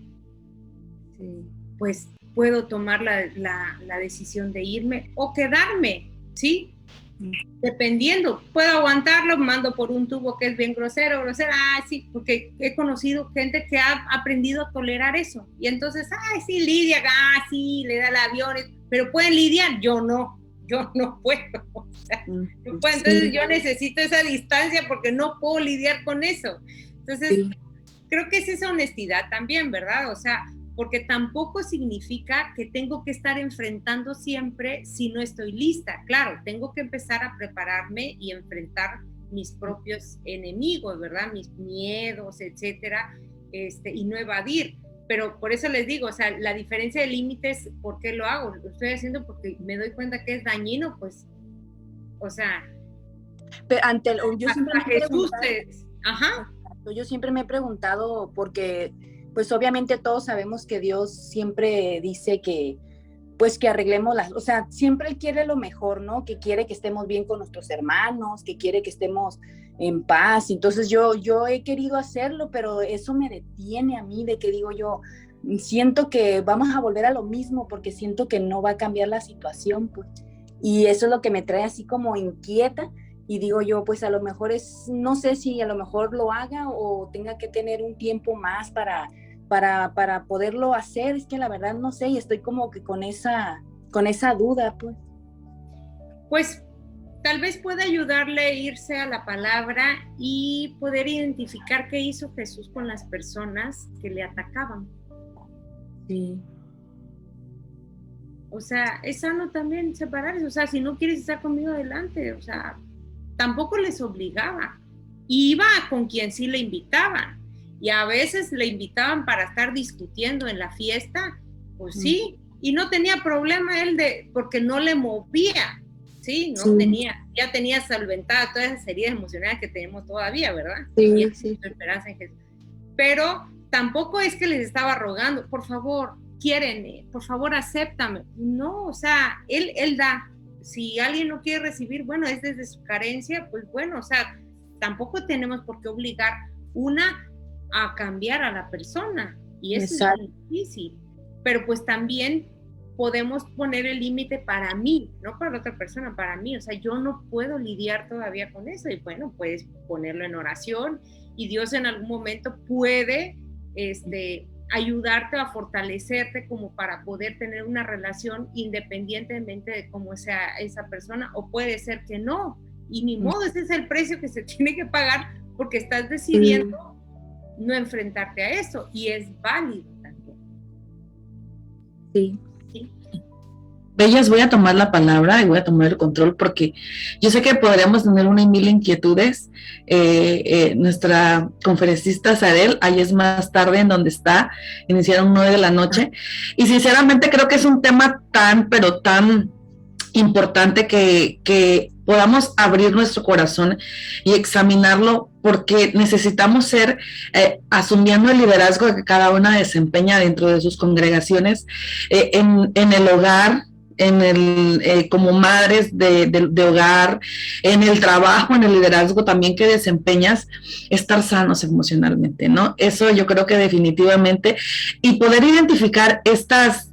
pues puedo tomar la decisión de irme o quedarme, ¿sí? Dependiendo, puedo aguantarlo, mando por un tubo que es bien grosera, sí, porque he conocido gente que ha aprendido a tolerar eso, y entonces, sí, lidia, sí, le da el avión, pero ¿pueden lidiar? Yo no puedo, o sea, no puedo. Entonces yo necesito esa distancia porque no puedo lidiar con eso. Entonces, creo que es esa honestidad también, ¿verdad? O sea, porque tampoco significa que tengo que estar enfrentando siempre si no estoy lista. Claro, tengo que empezar a prepararme y enfrentar mis propios enemigos, ¿verdad? Mis miedos, etcétera, y no evadir. Pero por eso les digo, o sea, la diferencia de límites, ¿por qué lo hago? Lo estoy haciendo porque me doy cuenta que es dañino, pues, o sea... Pero yo siempre me he preguntado, porque pues obviamente todos sabemos que Dios siempre dice que pues que arreglemos o sea, siempre Él quiere lo mejor, ¿no? Que quiere que estemos bien con nuestros hermanos, que quiere que estemos en paz. Entonces yo he querido hacerlo, pero eso me detiene a mí, de que digo yo, siento que vamos a volver a lo mismo, porque siento que no va a cambiar la situación, pues. Y eso es lo que me trae así como inquieta, y digo yo, pues a lo mejor no sé si a lo mejor lo haga o tenga que tener un tiempo más para poderlo hacer. Es que la verdad no sé, y estoy como que con esa duda, pues. Pues tal vez pueda ayudarle a irse a la palabra y poder identificar qué hizo Jesús con las personas que le atacaban. Sí. O sea, es sano también separarse. O sea, si no quieres estar conmigo, adelante. O sea, tampoco les obligaba. Iba con quien sí le invitaban. Y a veces le invitaban para estar discutiendo en la fiesta. Pues sí. Y no tenía problema él porque no le movía. Sí, no tenía. Ya tenía solventada todas esas heridas emocionales que tenemos todavía, ¿verdad? Sí, esperanza en Jesús. Pero tampoco es que les estaba rogando, por favor, quiérenme, por favor, acéptame. No, o sea, él da. Si alguien no quiere recibir, bueno, es desde su carencia, pues bueno, o sea, tampoco tenemos por qué obligar a cambiar a la persona. Y eso es muy difícil. Pero pues también podemos poner el límite para mí, no para otra persona, para mí. O sea, yo no puedo lidiar todavía con eso. Y bueno, puedes ponerlo en oración y Dios en algún momento puede ayudarte a fortalecerte como para poder tener una relación independientemente de cómo sea esa persona, o puede ser que no, y ni modo, ese es el precio que se tiene que pagar porque estás decidiendo no enfrentarte a eso, y es válido también. Sí. Bellas, voy a tomar la palabra y voy a tomar el control, porque yo sé que podríamos tener una y mil inquietudes. Nuestra conferencista Sarel, ahí es más tarde en donde está, iniciaron 9 de la noche, y sinceramente creo que es un tema pero tan importante que podamos abrir nuestro corazón y examinarlo, porque necesitamos ser, asumiendo el liderazgo que cada una desempeña dentro de sus congregaciones, en el hogar, como madres de hogar, en el trabajo, en el liderazgo también que desempeñas, estar sanos emocionalmente, ¿no? Eso yo creo que definitivamente, y poder identificar estas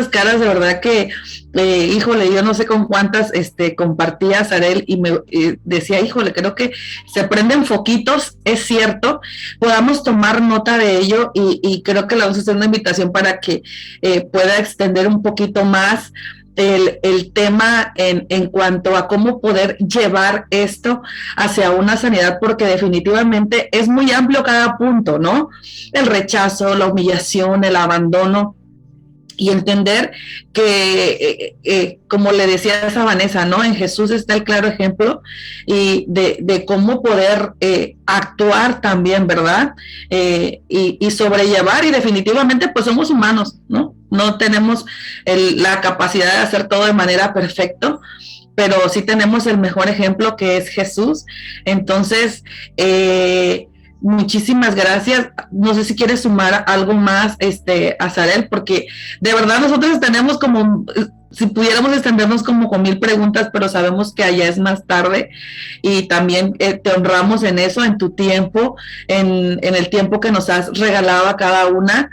caras, de verdad que, híjole, yo no sé con cuántas compartía Sarel, y me decía, híjole, creo que se prenden foquitos, es cierto, podamos tomar nota de ello, y creo que le vamos a hacer una invitación para que pueda extender un poquito más el tema en cuanto a cómo poder llevar esto hacia una sanidad, porque definitivamente es muy amplio cada punto, ¿no? El rechazo, la humillación, el abandono, y entender que, como le decía esa Vanessa, ¿no? En Jesús está el claro ejemplo y de cómo poder actuar también, ¿verdad? Y sobrellevar, y definitivamente pues somos humanos, ¿no? No tenemos la capacidad de hacer todo de manera perfecta, pero sí tenemos el mejor ejemplo, que es Jesús. Entonces, muchísimas gracias. No sé si quieres sumar algo más, a Sarel, porque de verdad nosotros tenemos como, si pudiéramos extendernos como con 1000 preguntas, pero sabemos que allá es más tarde, y también te honramos en eso, en tu tiempo, en el tiempo que nos has regalado a cada una.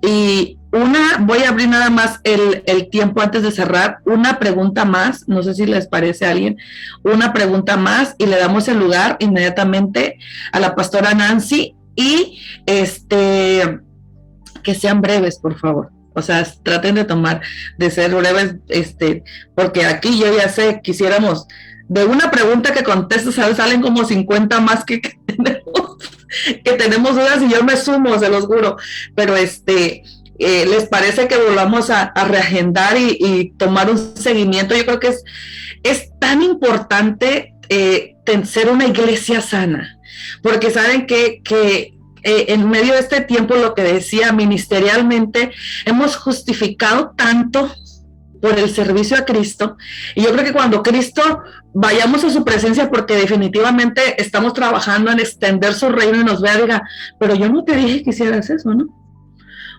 Y voy a abrir nada más el tiempo antes de cerrar, una pregunta más, no sé si les parece a alguien, una pregunta más, y le damos el lugar inmediatamente a la pastora Nancy, y que sean breves, por favor. O sea, traten de ser breves, porque aquí yo ya sé, quisiéramos, de una pregunta que contestes, salen como 50 más que tenemos dudas, y yo me sumo, se los juro, pero ¿les parece que volvamos a reagendar y tomar un seguimiento? Yo creo que es tan importante ser una iglesia sana, porque saben que en medio de este tiempo, lo que decía, ministerialmente hemos justificado tanto por el servicio a Cristo, y yo creo que cuando Cristo vayamos a su presencia, porque definitivamente estamos trabajando en extender su reino, y nos vea, diga, pero yo no te dije que hicieras eso, ¿no?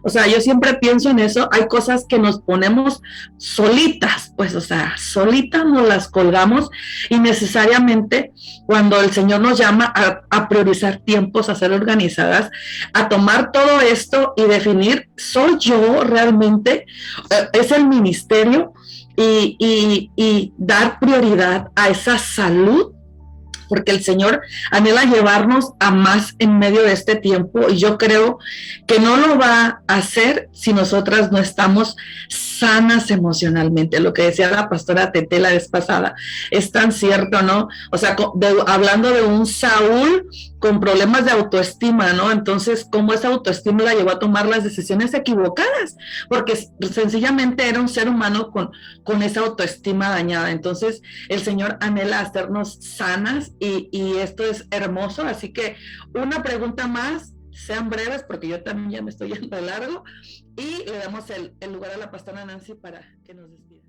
O sea, yo siempre pienso en eso, hay cosas que nos ponemos solitas, pues, o sea, solitas nos las colgamos y necesariamente cuando el Señor nos llama a priorizar tiempos, a ser organizadas, a tomar todo esto y definir, ¿soy yo realmente? ¿Es el ministerio? Y dar prioridad a esa salud, porque el Señor anhela llevarnos a más en medio de este tiempo, y yo creo que no lo va a hacer si nosotras no estamos sanas emocionalmente. Lo que decía la pastora Tete la vez pasada es tan cierto, ¿no? O sea, hablando de un Saúl con problemas de autoestima, ¿no? Entonces, ¿cómo esa autoestima la llevó a tomar las decisiones equivocadas? Porque sencillamente era un ser humano con esa autoestima dañada. Entonces, el Señor anhela hacernos sanas y esto es hermoso. Así que una pregunta más, sean breves porque yo también ya me estoy yendo largo, y le damos el lugar a la pastora Nancy para que nos despida.